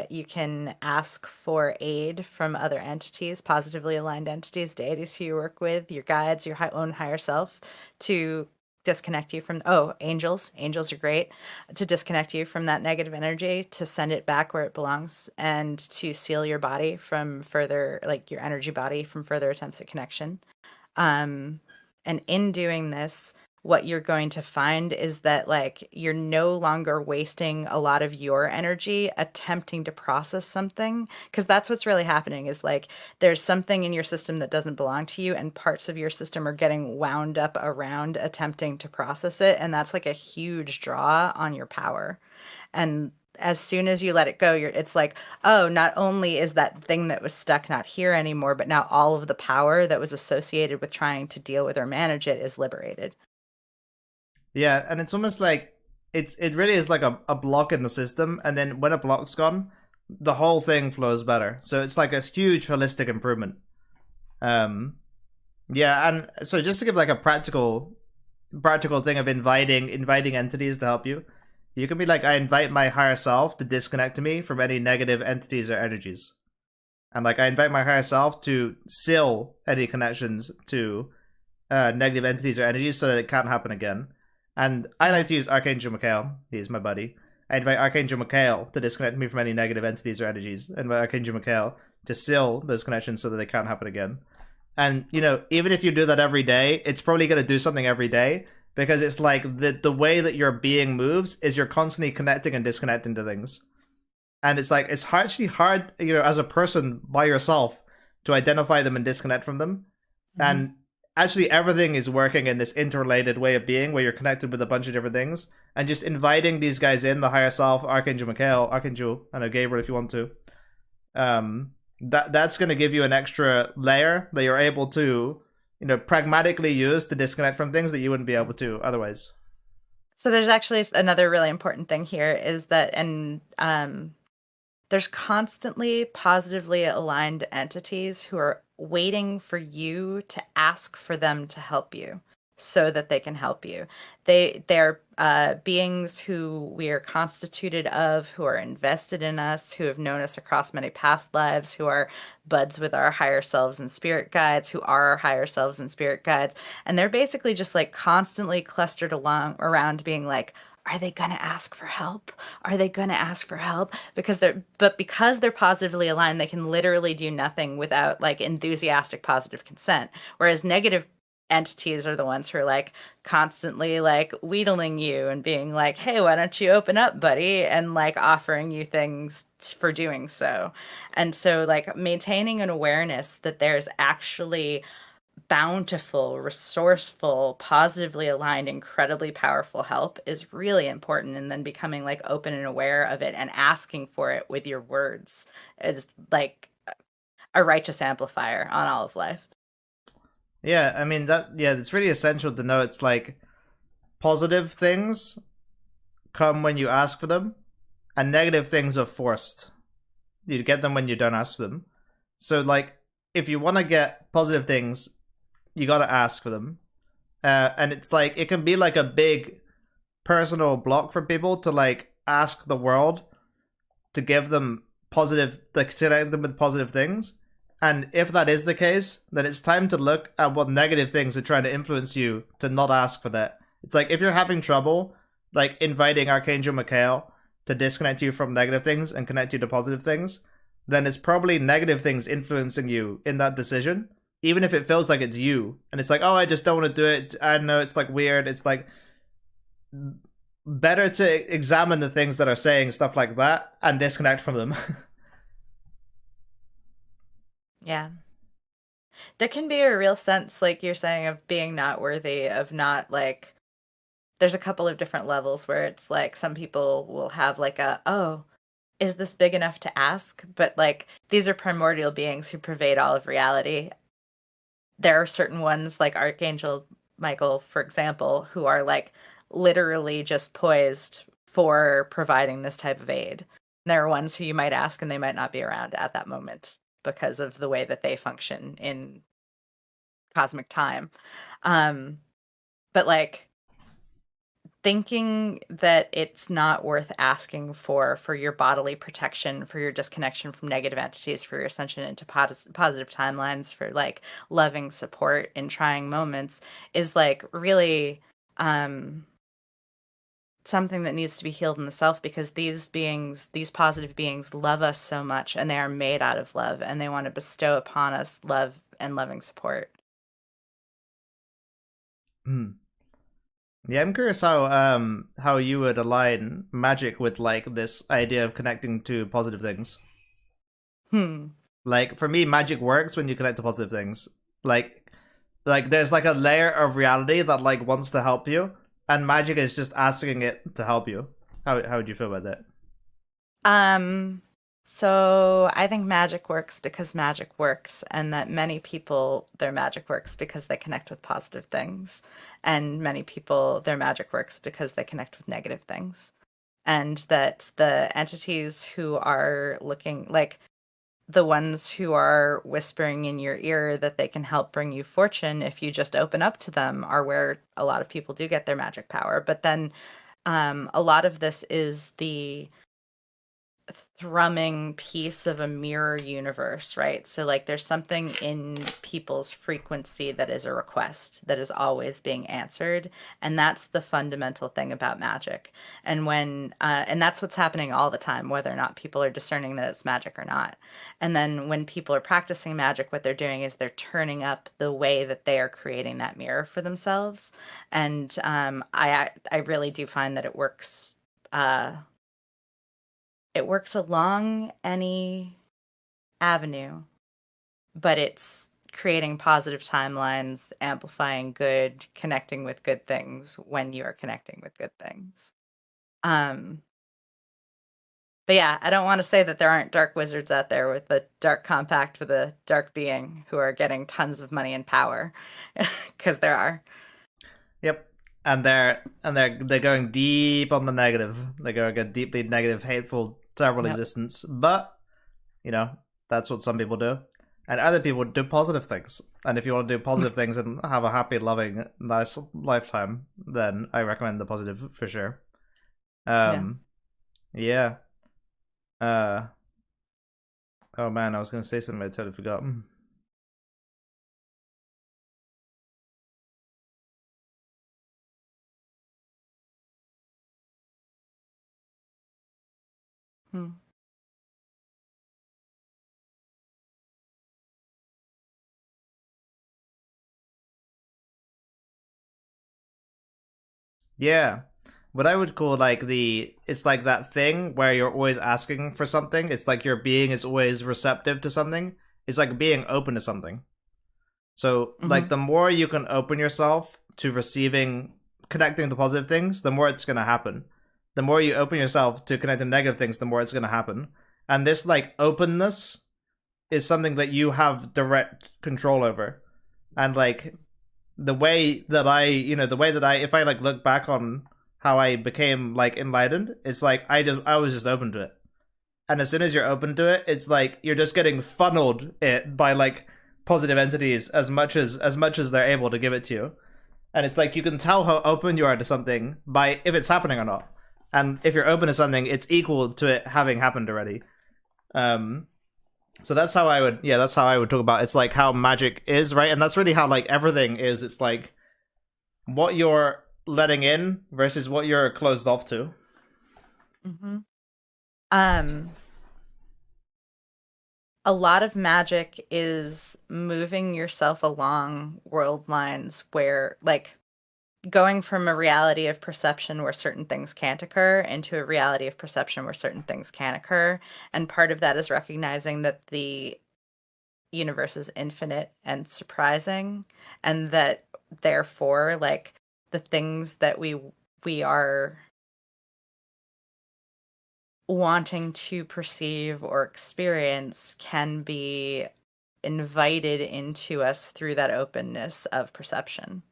S2: You can ask for aid from other entities, positively aligned entities, deities who you work with, your guides, your own higher self, to disconnect you from, oh, angels. Angels are great. To disconnect you from that negative energy, to send it back where it belongs, and to seal your body from further, like your energy body, from further attempts at connection. Um, and in doing this, what you're going to find is that like you're no longer wasting a lot of your energy attempting to process something, because that's what's really happening is like there's something in your system that doesn't belong to you, and parts of your system are getting wound up around attempting to process it, and that's like a huge draw on your power. And as soon as you let it go, it's like, oh, not only is that thing that was stuck not here anymore, but now all of the power that was associated with trying to deal with or manage it is liberated.
S1: Yeah, and it's almost like it really is like a block in the system, and then when a block's gone, the whole thing flows better. So it's like a huge holistic improvement. Um, yeah, and so just to give like a practical thing of inviting entities to help you, you can be like, I invite my higher self to disconnect me from any negative entities or energies, and like I invite my higher self to seal any connections to negative entities or energies so that it can't happen again. And I
S2: Yeah.
S1: like to use Archangel Michael. He's my buddy. I invite Archangel Michael to disconnect me from any negative entities or energies. I invite Archangel Michael to seal those connections so that they can't happen again. And you know, even if you do that every day, it's probably going to do something every day, because it's like the way that your being moves is you're constantly connecting and disconnecting to things. And it's like it's actually hard, you know, as a person by yourself to identify them and disconnect from them.
S2: Mhm.
S1: And actually everything is working in this interrelated way of being where you're connected with a bunch of different things, and just inviting these guys in, the higher self, Archangel Michael, Archangel, I know, Gabriel if you want to, that's going to give you an extra layer that you're able to, you know, pragmatically use to disconnect from things that you wouldn't be able to otherwise.
S2: So there's actually another really important thing here is that, and there's constantly positively aligned entities who are waiting for you to ask for them to help you so that they can help you. They're beings who we are constituted of, who are invested in us, who have known us across many past lives, who are buds with our higher selves and spirit guides, who are our higher selves and spirit guides. And they're basically just like constantly clustered along around being like, are they going to ask for help? Are they going to ask for help? Because they're positively aligned, they can literally do nothing without like enthusiastic positive consent. Whereas negative entities are the ones who are like constantly like wheedling you and being like, hey, why don't you open up, buddy? And like offering you things for doing so. And so, like, maintaining an awareness that there's actually bountiful, resourceful, positively aligned, incredibly powerful help is really important. And then becoming like open and aware of it and asking for it with your words is like a righteous amplifier on all of life.
S1: Yeah, I mean that. Yeah, it's really essential to know. It's like positive things come when you ask for them, and negative things are forced. You get them when you don't ask for them. So, like, if you want to get positive things, you gotta ask for them. And it's like it can be like a big personal block for people to like ask the world to give them positive, like to connect them with positive things. And if that is the case, then it's time to look at what negative things are trying to influence you to not ask for that. It's like if you're having trouble, like inviting Archangel Michael to disconnect you from negative things and connect you to positive things, then it's probably negative things influencing you in that decision. Even if it feels like it's you, and it's like, oh, I just don't want to do it. I don't know, it's like weird. It's like better to examine the things that are saying stuff like that and disconnect from them.
S2: Yeah. There can be a real sense, like you're saying, of being not worthy, of not like, there's a couple of different levels where it's like some people will have like oh, is this big enough to ask? But like, these are primordial beings who pervade all of reality. There are certain ones like Archangel Michael, for example, who are like literally just poised for providing this type of aid. And there are ones who you might ask and they might not be around at that moment because of the way that they function in cosmic time. Um, but like thinking that it's not worth asking for your bodily protection, for your disconnection from negative entities, for your ascension into positive timelines, for like loving support in trying moments is like really something that needs to be healed in the self, because these beings, these positive beings, love us so much and they are made out of love and they want to bestow upon us love and loving support.
S1: Hmm. Yeah, I'm curious how you would align magic with like this idea of connecting to positive things.
S2: Hmm.
S1: Like for me, magic works when you connect to positive things. Like there's like a layer of reality that like wants to help you, and magic is just asking it to help you. How would you feel about that?
S2: Um, so I think magic works because magic works, and that many people, their magic works because they connect with positive things, and many people, their magic works because they connect with negative things. And that the entities who are looking like the ones who are whispering in your ear that they can help bring you fortune if you just open up to them are where a lot of people do get their magic power. But then a lot of this is the thrumming piece of a mirror universe, right? So like there's something in people's frequency that is a request that is always being answered, and that's the fundamental thing about magic. And that's what's happening all the time, whether or not people are discerning that it's magic or not. And then when people are practicing magic, what they're doing is they're turning up the way that they are creating that mirror for themselves. And I really do find that uh it works along any avenue, but it's creating positive timelines, amplifying good, connecting with good things when you are connecting with good things. Um, but yeah, I don't want to say that there aren't dark wizards out there with a dark compact with a dark being who are getting tons of money and power, because there are.
S1: Yep. And they're going deep on the negative. They're going a deeply negative, hateful, terrible
S2: Yep.
S1: existence. But you know, that's what some people do. And other people do positive things. And if you want to do positive things and have a happy, loving, nice lifetime, then I recommend the positive for sure.
S2: Yeah.
S1: Um, yeah. Uh, oh man, I was gonna say something I totally forgot.
S2: Hmm.
S1: Yeah. What I would call like it's like that thing where you're always asking for something. It's like your being is always receptive to something. It's like being open to something. So like
S2: Mm-hmm.
S1: the more you can open yourself to receiving, connecting the positive things, the more it's going to happen. The more you open yourself to connect the negative things, the more it's going to happen. And this like openness is something that you have direct control over. And like the way that the way that if I like look back on how I became like enlightened, it's like I was just open to it. And as soon as you're open to it, it's like you're just getting funneled it by like positive entities as much as they're able to give it to you. And it's like you can tell how open you are to something by if it's happening or not. And if you're open to something, it's equal to it having happened already. Um, so that's how I would talk about it. It's like how magic is, right? And that's really how like everything is. It's like what you're letting in versus what you're closed off to.
S2: Mm-hmm. Um, a lot of magic is moving yourself along world lines where, like, going from a reality of perception where certain things can't occur into a reality of perception where certain things can occur. And part of that is recognizing that the universe is infinite and surprising, and that therefore, like, the things that we are wanting to perceive or experience can be invited into us through that openness of perception.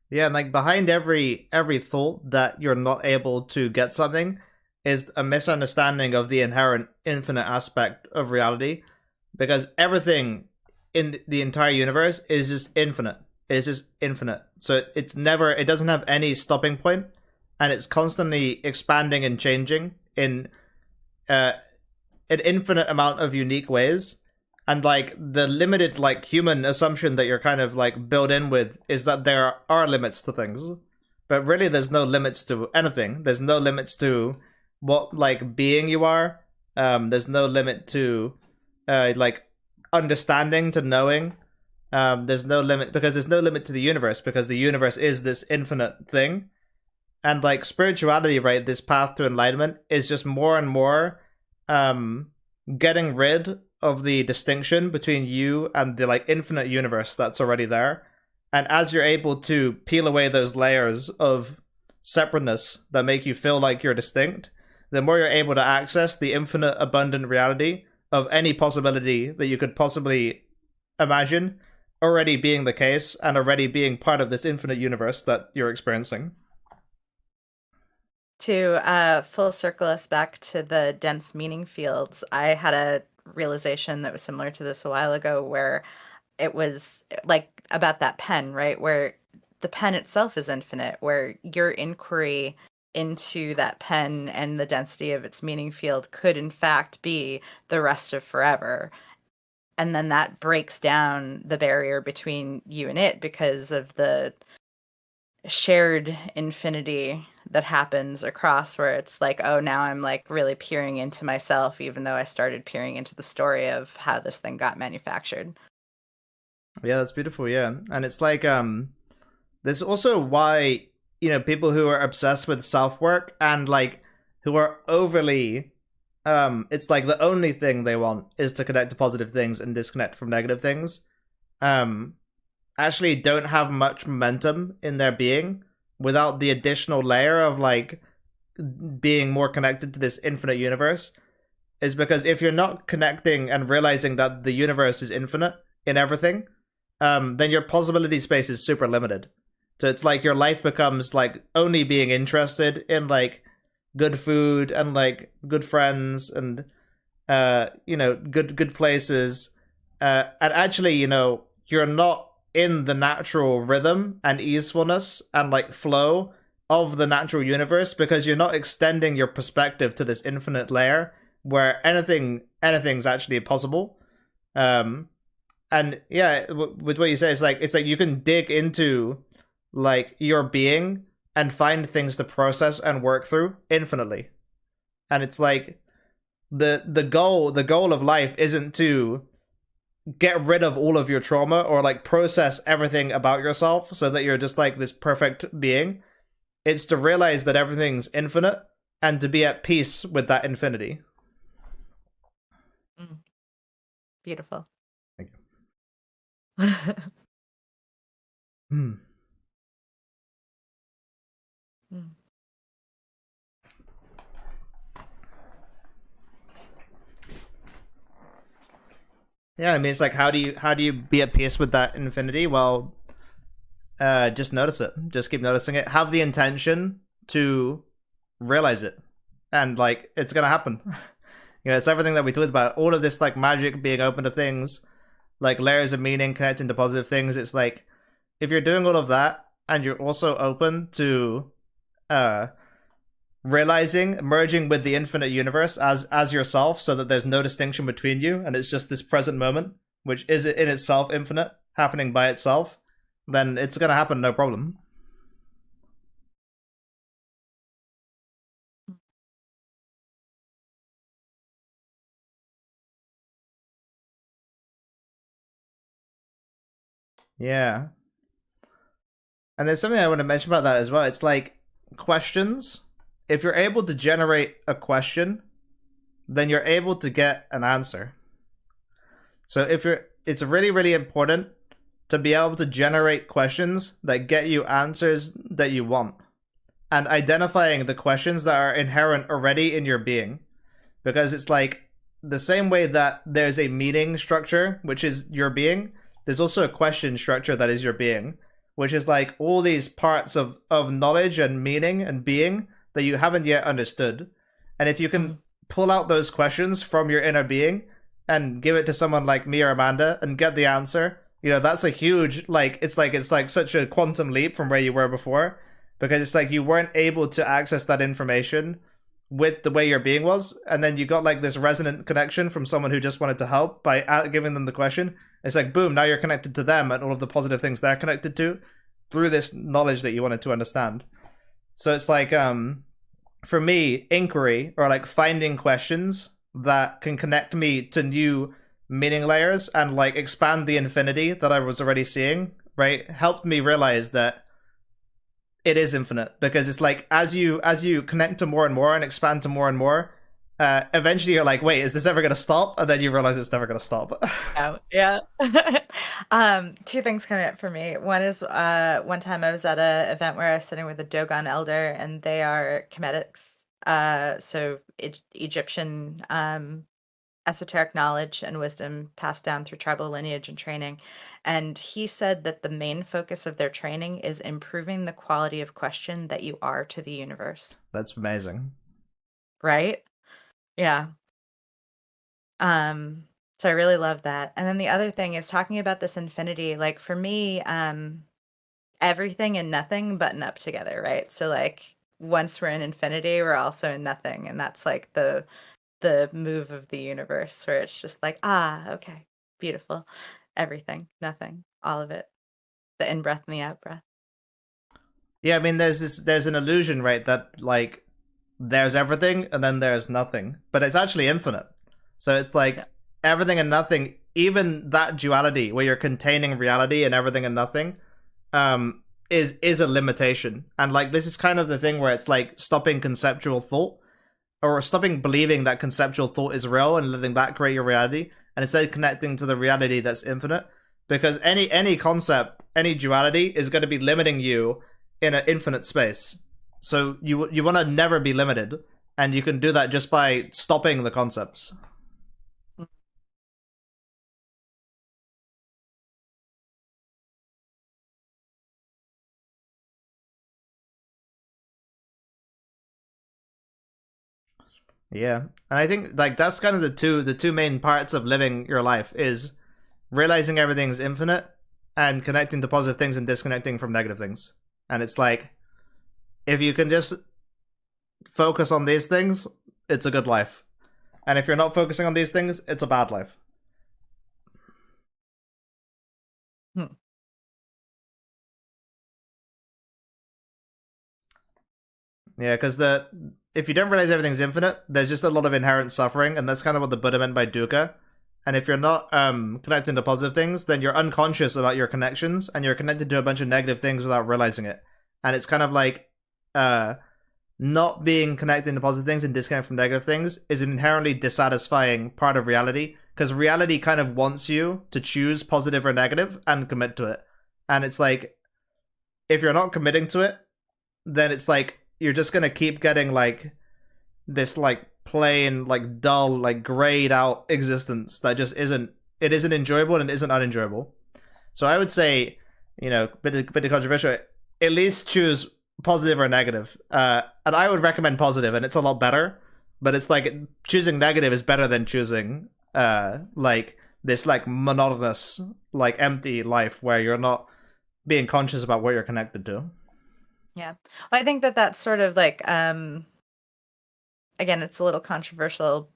S1: Yeah, and like behind every thought that you're not able to get something is a misunderstanding of the inherent infinite aspect of reality, because everything in the entire universe is just infinite. It's just infinite. So it doesn't have any stopping point, and it's constantly expanding and changing in uh, an infinite amount of unique ways. And like the limited like human assumption that you're kind of like built in with is that there are limits to things, but really there's no limits to anything. There's no limits to what like being you are. There's no limit to like understanding to knowing. There's no limit because there's no limit to the universe, because the universe is this infinite thing. And like spirituality, right, this path to enlightenment is just more and more um getting rid of the distinction between you and the like infinite universe that's already there. And as you're able to peel away those layers of separateness that make you feel like you're distinct, the more you're able to access the infinite abundant reality of any possibility that you could possibly imagine already being the case and already being part of this infinite universe that you're experiencing.
S2: To full circle us back to the dense meaning fields, I had a realization that was similar to this a while ago, where it was like about that pen, right? Where the pen itself is infinite, where your inquiry into that pen and the density of its meaning field could, in fact, be the rest of forever. And then that breaks down the barrier between you and it because of the shared infinity that happens across, where it's like, oh, now I'm like really peering into myself, even though I started peering into the story of how this thing got manufactured.
S1: Yeah, that's beautiful. Yeah, and it's like there's also why people who are obsessed with self work and like who are overly it's like the only thing they want is to connect to positive things and disconnect from negative things. Um, actually don't have much momentum in their being without the additional layer of like being more connected to this infinite universe, is because if you're not connecting and realizing that the universe is infinite in everything, then your possibility space is super limited. So it's like your life becomes like only being interested in like good food and like good friends and good places. And actually, you're not in the natural rhythm and easefulness and like flow of the natural universe, because you're not extending your perspective to this infinite layer where anything's actually possible. Um, and yeah, with what you say, it's like you can dig into like your being and find things to process and work through infinitely. And it's like the goal of life isn't to get rid of all of your trauma or like process everything about yourself so that you're just like this perfect being. It's to realize that everything's infinite and to be at peace with that infinity.
S2: Mm. Beautiful.
S1: Thank you.
S2: Mm.
S1: Yeah, I mean, it's like how do you be at peace with that infinity? Well, just notice it. Just keep noticing it. Have the intention to realize it, and like it's gonna happen. It's everything that we talked about. All of this like magic being open to things, like layers of meaning connecting to positive things. It's like if you're doing all of that and you're also open to uh realizing merging with the infinite universe as yourself, so that there's no distinction between you and it's just this present moment, which is in itself infinite, happening by itself, then it's gonna happen, no problem. Yeah. And there's something I want to mention about that as well. It's like questions. If you're able to generate a question, then you're able to get an answer. So it's really, really important to be able to generate questions that get you answers that you want. And identifying the questions that are inherent already in your being. Because it's like the same way that there's a meaning structure, which is your being, there's also a question structure that is your being, which is like all these parts of knowledge and meaning and being that you haven't yet understood. And if you can pull out those questions from your inner being and give it to someone like me or Amanda and get the answer, that's a huge, it's like such a quantum leap from where you were before, because it's like you weren't able to access that information with the way your being was, and then you got like this resonant connection from someone who just wanted to help by giving them the question. It's like boom, now you're connected to them and all of the positive things they're connected to through this knowledge that you wanted to understand. So it's like for me, inquiry, or like finding questions that can connect me to new meaning layers and like expand the infinity that I was already seeing, right, helped me realize that it is infinite. Because it's like as you connect to more and more and expand to more and more, eventually you're like, wait, is this ever going to stop? And then you realize it's never going to stop.
S2: Yeah. Two things coming up for me. One is one time I was at an event where I was sitting with a Dogon elder, and they are Kemetics, so Egyptian esoteric knowledge and wisdom passed down through tribal lineage and training. And he said that the main focus of their training is improving the quality of question that you are to the universe.
S1: That's amazing.
S2: Right? Yeah. So I really love that. And then the other thing is talking about this infinity. Like for me, everything and nothing button up together, right? So like once we're in infinity, we're also in nothing, and that's like the move of the universe where it's just like, okay, beautiful. Everything, nothing, all of it. The in breath and the out breath.
S1: Yeah, I mean, there's an illusion, right, that like there's everything and then there's nothing, but it's actually infinite. So it's like
S2: Yeah.
S1: everything and nothing, even that duality where you're containing reality and everything and nothing, is a limitation. And like this is kind of the thing where it's like stopping conceptual thought, or stopping believing that conceptual thought is real and letting that create your reality, and instead connecting to the reality that's infinite. Because any concept, any duality is going to be limiting you in an infinite space. So you want to never be limited, and you can do that just by stopping the concepts. Yeah, and I think like that's kind of the two main parts of living your life is realizing everything's infinite and connecting to positive things and disconnecting from negative things. And it's like if you can just focus on these things, it's a good life. And if you're not focusing on these things, it's a bad life.
S2: Hmm.
S1: Yeah, because if you don't realize everything's infinite, there's just a lot of inherent suffering, and that's kind of what the Buddha meant by dukkha. And if you're not connecting to positive things, then you're unconscious about your connections, and you're connected to a bunch of negative things without realizing it. And it's kind of like not being connected to positive things and disconnected from negative things is an inherently dissatisfying part of reality, because reality kind of wants you to choose positive or negative and commit to it. And it's like, if you're not committing to it, then it's like you're just gonna keep getting like this like plain like dull like grayed out existence that just isn't, it isn't enjoyable and it isn't unenjoyable. So I would say, bit of controversial, at least choose positive or negative. And I would recommend positive, and it's a lot better. But it's like choosing negative is better than choosing like this like monotonous like empty life where you're not being conscious about what you're connected to.
S2: Yeah. Well, I think that that's sort of like again, it's a little controversial.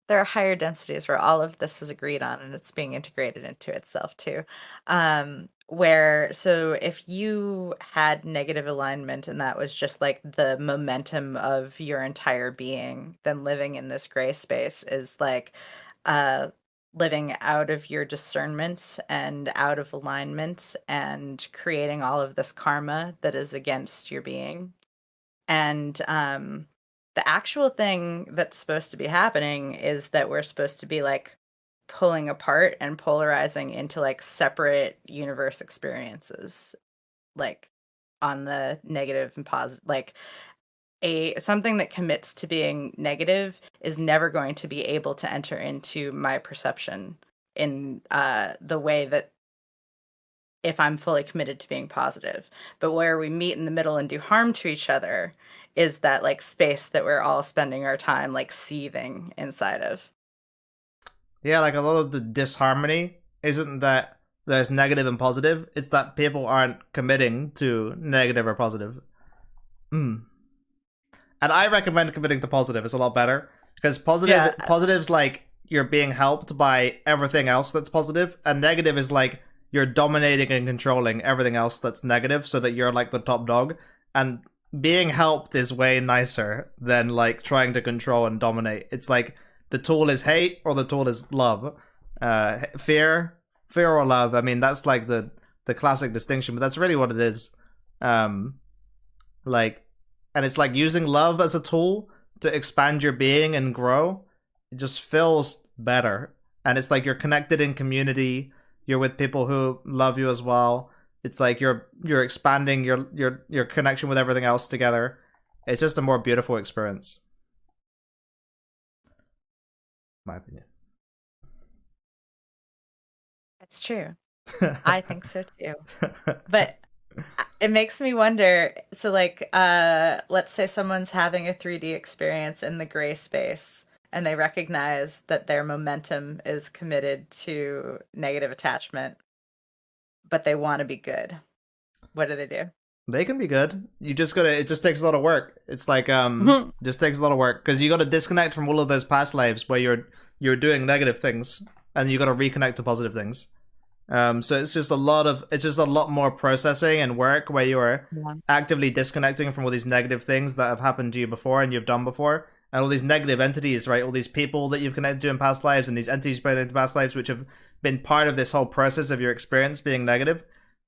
S2: There are higher densities where all of this was agreed on and it's being integrated into itself too. Where, so if you had negative alignment and that was just like the momentum of your entire being, then living in this gray space is like uh, living out of your discernment and out of alignment and creating all of this karma that is against your being. And the actual thing that's supposed to be happening is that we're supposed to be like pulling apart and polarizing into like separate universe experiences, like on the negative and positive. Like a something that commits to being negative is never going to be able to enter into my perception in the way that if I'm fully committed to being positive. But where we meet in the middle and do harm to each other is that like space that we're all spending our time like seething inside of.
S1: Yeah, like a lot of the disharmony isn't that there's negative and positive, it's that people aren't committing to negative or positive. Mm. And I recommend committing to positive. It's a lot better because
S2: Yeah,
S1: positive's like you're being helped by everything else that's positive, and negative is like you're dominating and controlling everything else that's negative, so that you're like the top dog. And being helped is way nicer than like trying to control and dominate. It's like the tool is hate or the tool is love, fear or love. I mean, that's like the classic distinction, but that's really what it is. Um, like and it's like using love as a tool to expand your being and grow. It just feels better, and it's like you're connected in community. You're with people who love you as well. It's like you're expanding your connection with everything else together. It's just a more beautiful experience, in my opinion.
S2: it's true. I think so too. But it makes me wonder, so like let's say someone's having a 3D experience in the gray space and they recognize that their momentum is committed to negative attachment, but they want to be good. What do they do?
S1: They can be good. You just gotta. It just takes a lot of work. It's like just takes a lot of work because you got to disconnect from all of those past lives where you're doing negative things, and you got to reconnect to positive things. So it's just a lot more processing and work where you're
S2: Yeah.
S1: actively disconnecting from all these negative things that have happened to you before and you've done before, and all these negative entities, right? All these people that you've connected to in past lives, and these entities played into past lives, which have been part of this whole process of your experience being negative,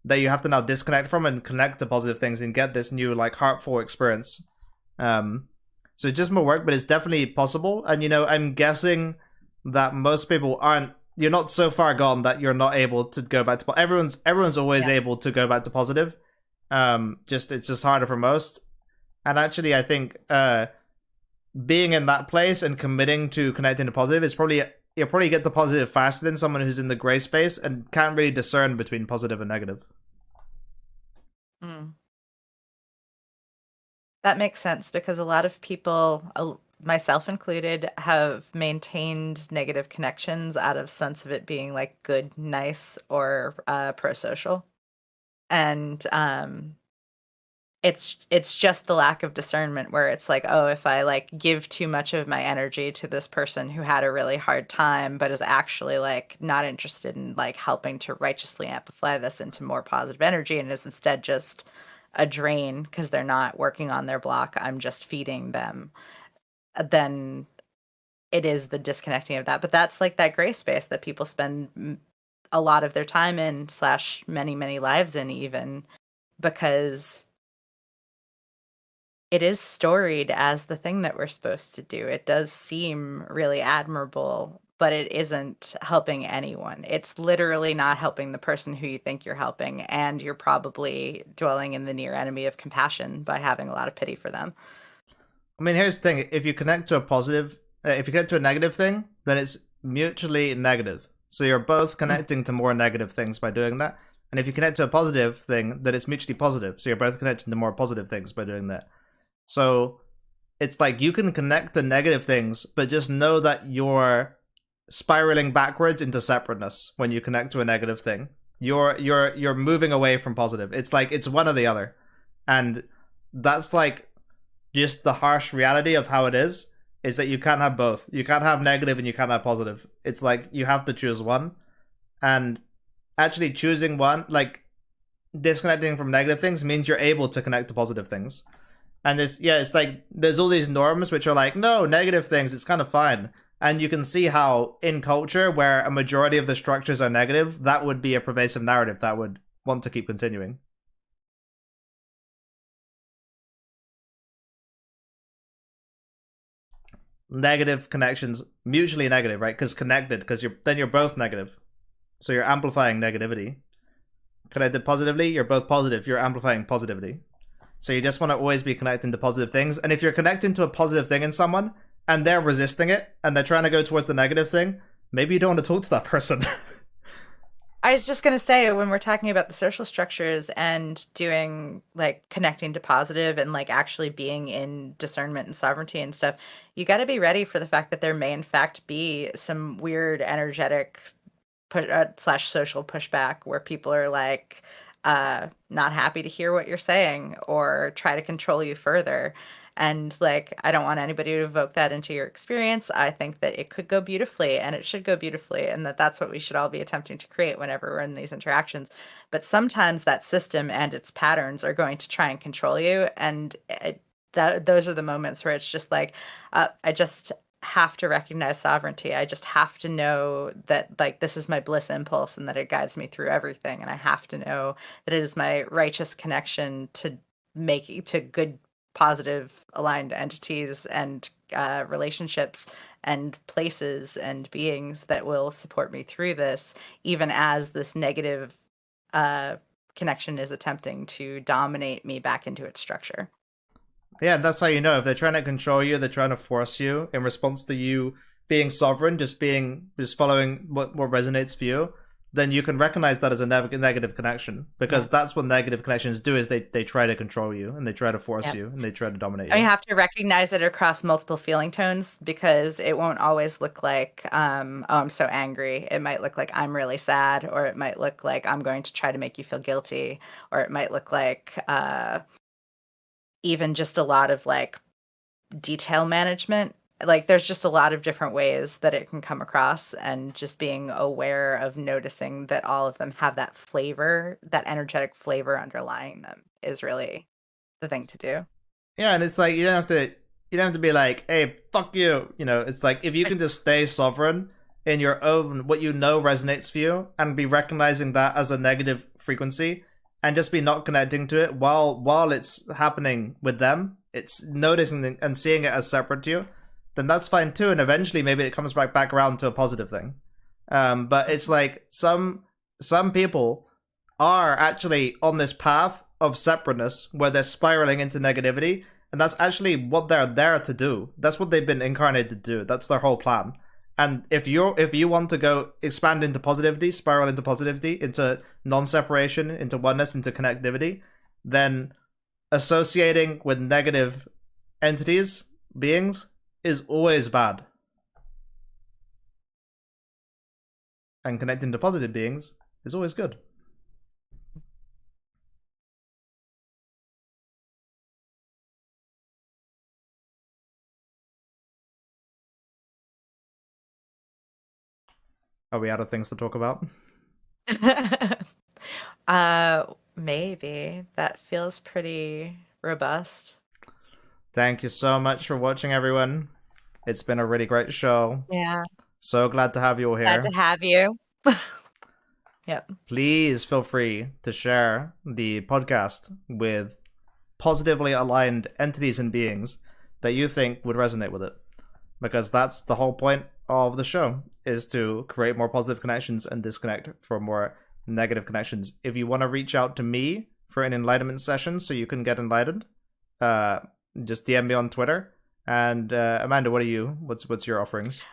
S1: that you have to now disconnect from and connect to positive things and get this new like heartful experience. So it's just more work, but it's definitely possible. And I'm guessing that most people aren't. You're not so far gone that you're not able to go back to. Everyone's always
S2: Yeah.
S1: able to go back to positive. Just it's just harder for most. And actually, I think being in that place and committing to connecting to positive is probably you'll probably get the positive faster than someone who's in the gray space and can't really discern between positive and negative.
S2: Mm. That makes sense because a lot of people, myself included, have maintained negative connections out of sense of it being like good, nice, or pro-social. And it's just the lack of discernment where it's like, oh, if I like give too much of my energy to this person who had a really hard time but is actually like not interested in like helping to righteously amplify this into more positive energy and is instead just a drain because they're not working on their block, I'm just feeding them, then it is the disconnecting of that. But that's like that gray space that people spend a lot of their time in slash many lives in, even because it is storied as the thing that we're supposed to do. It does seem really admirable, but it isn't helping anyone. It's literally not helping the person who you think you're helping, and you're probably dwelling in the near enemy of compassion by having a lot of pity for them.
S1: I mean, here's the thing: if you connect to a positive, if you connect to a negative thing, then it's mutually negative. So you're both
S2: Mm.
S1: connecting to more negative things by doing that. And if you connect to a positive thing, then it's mutually positive. So you're both connecting to more positive things by doing that. So it's like you can connect to negative things, but just know that you're spiraling backwards into separateness when you connect to a negative thing. You're moving away from positive. It's like it's one or the other. And that's like just the harsh reality of how it is that you can't have both. You can't have negative and you can't have positive. It's like you have to choose one. And actually choosing one, like disconnecting from negative things means you're able to connect to positive things. And there's yeah, it's like there's all these norms which are like, no, negative things, it's kind of fine. And you can see how in culture where a majority of the structures are negative, that would be a pervasive narrative that would want to keep continuing. Negative connections, mutually negative, right? Because connected, because you're both negative. So you're amplifying negativity. Connected positively, you're both positive, you're amplifying positivity. So you just want to always be connecting to positive things. And if you're connecting to a positive thing in someone and they're resisting it and they're trying to go towards the negative thing, maybe you don't want to talk to that person.
S2: I was just going to say, when we're talking about the social structures and doing like connecting to positive and like actually being in discernment and sovereignty and stuff, you got to be ready for the fact that there may in fact be some weird energetic slash social pushback where people are like not happy to hear what you're saying or try to control you further. And like, I don't want anybody to evoke that into your experience. I think that it could go beautifully and it should go beautifully, and that that's what we should all be attempting to create whenever we're in these interactions. But sometimes that system and its patterns are going to try and control you. And those are the moments where it's just like, I just have to recognize sovereignty. I just have to know that like this is my bliss impulse and that it guides me through everything. And I have to know that it is my righteous connection to make to good, positive, aligned entities and relationships and places and beings that will support me through this, even as this negative uh, connection is attempting to dominate me back into its structure.
S1: Yeah, that's how you know if they're trying to control you, they're trying to force you in response to you being sovereign, just following what resonates for you. Then you can recognize that as a negative connection
S2: Yeah.
S1: because that's what negative connections do is they try to control you and they try to force
S2: Yep.
S1: you and they try to dominate
S2: And you
S1: you.
S2: have to recognize it across multiple feeling tones because it won't always look like, oh, I'm so angry. It might look like I'm really sad, or it might look like I'm going to try to make you feel guilty, or it might look like even just a lot of like detail management. Like there's just a lot of different ways that it can come across, and just being aware of noticing that all of them have that flavor, that energetic flavor underlying them is really the thing to do.
S1: Yeah, and it's like you don't have to be like, hey, fuck you. You know, it's like if you can just stay sovereign in your own what you know resonates for you and be recognizing that as a negative frequency and just be not connecting to it while it's happening with them, it's noticing and seeing it as separate to you, then that's fine too. And eventually maybe it comes back around to a positive thing. But it's like some people are actually on this path of separateness where they're spiraling into negativity, and that's actually what they're there to do. That's what they've been incarnated to do. That's their whole plan. And if you want to go expand into positivity, spiral into positivity, into non-separation, into oneness, into connectivity, then associating with negative entities, beings, is always bad. And connecting to positive beings is always good. Are we out of things to talk about?
S2: Maybe. That feels pretty robust.
S1: Thank you so much for watching, everyone. It's been a really great show.
S2: Yeah.
S1: So glad to have you all
S2: Glad to
S1: here.
S2: have you. Yep.
S1: Please feel free to share the podcast with positively aligned entities and beings that you think would resonate with it. Because that's the whole point of the show, is to create more positive connections and disconnect from more negative connections. If you want to reach out to me for an enlightenment session so you can get enlightened, just DM me on Twitter. And Amanda, what's your offerings?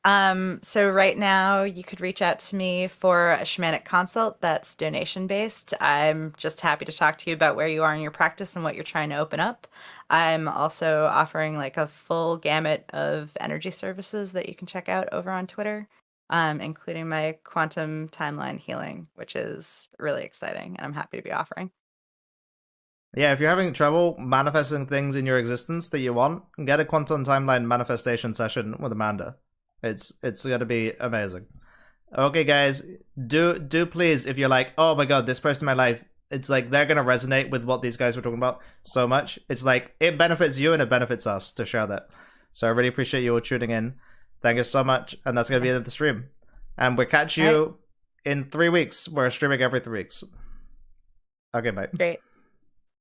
S2: So right now you could reach out to me for a shamanic consult that's donation based. I'm just happy to talk to you about where you are in your practice and what you're trying to open up. I'm also offering like a full gamut of energy services that you can check out over on Twitter, including my quantum timeline healing, which is really exciting and I'm happy to be offering.
S1: Yeah, if you're having trouble manifesting things in your existence that you want, get a quantum timeline manifestation session with Amanda. It's gonna be amazing. Okay, guys, do please, if you're like, oh my god, this person in my life, it's like they're gonna resonate with what these guys were talking about so much. It's like it benefits you and it benefits us to share that. So I really appreciate you all tuning in. Thank you so much, and that's gonna be the end of the stream. And we'll catch you in 3 weeks. We're streaming every 3 weeks. Okay, bye.
S2: Great.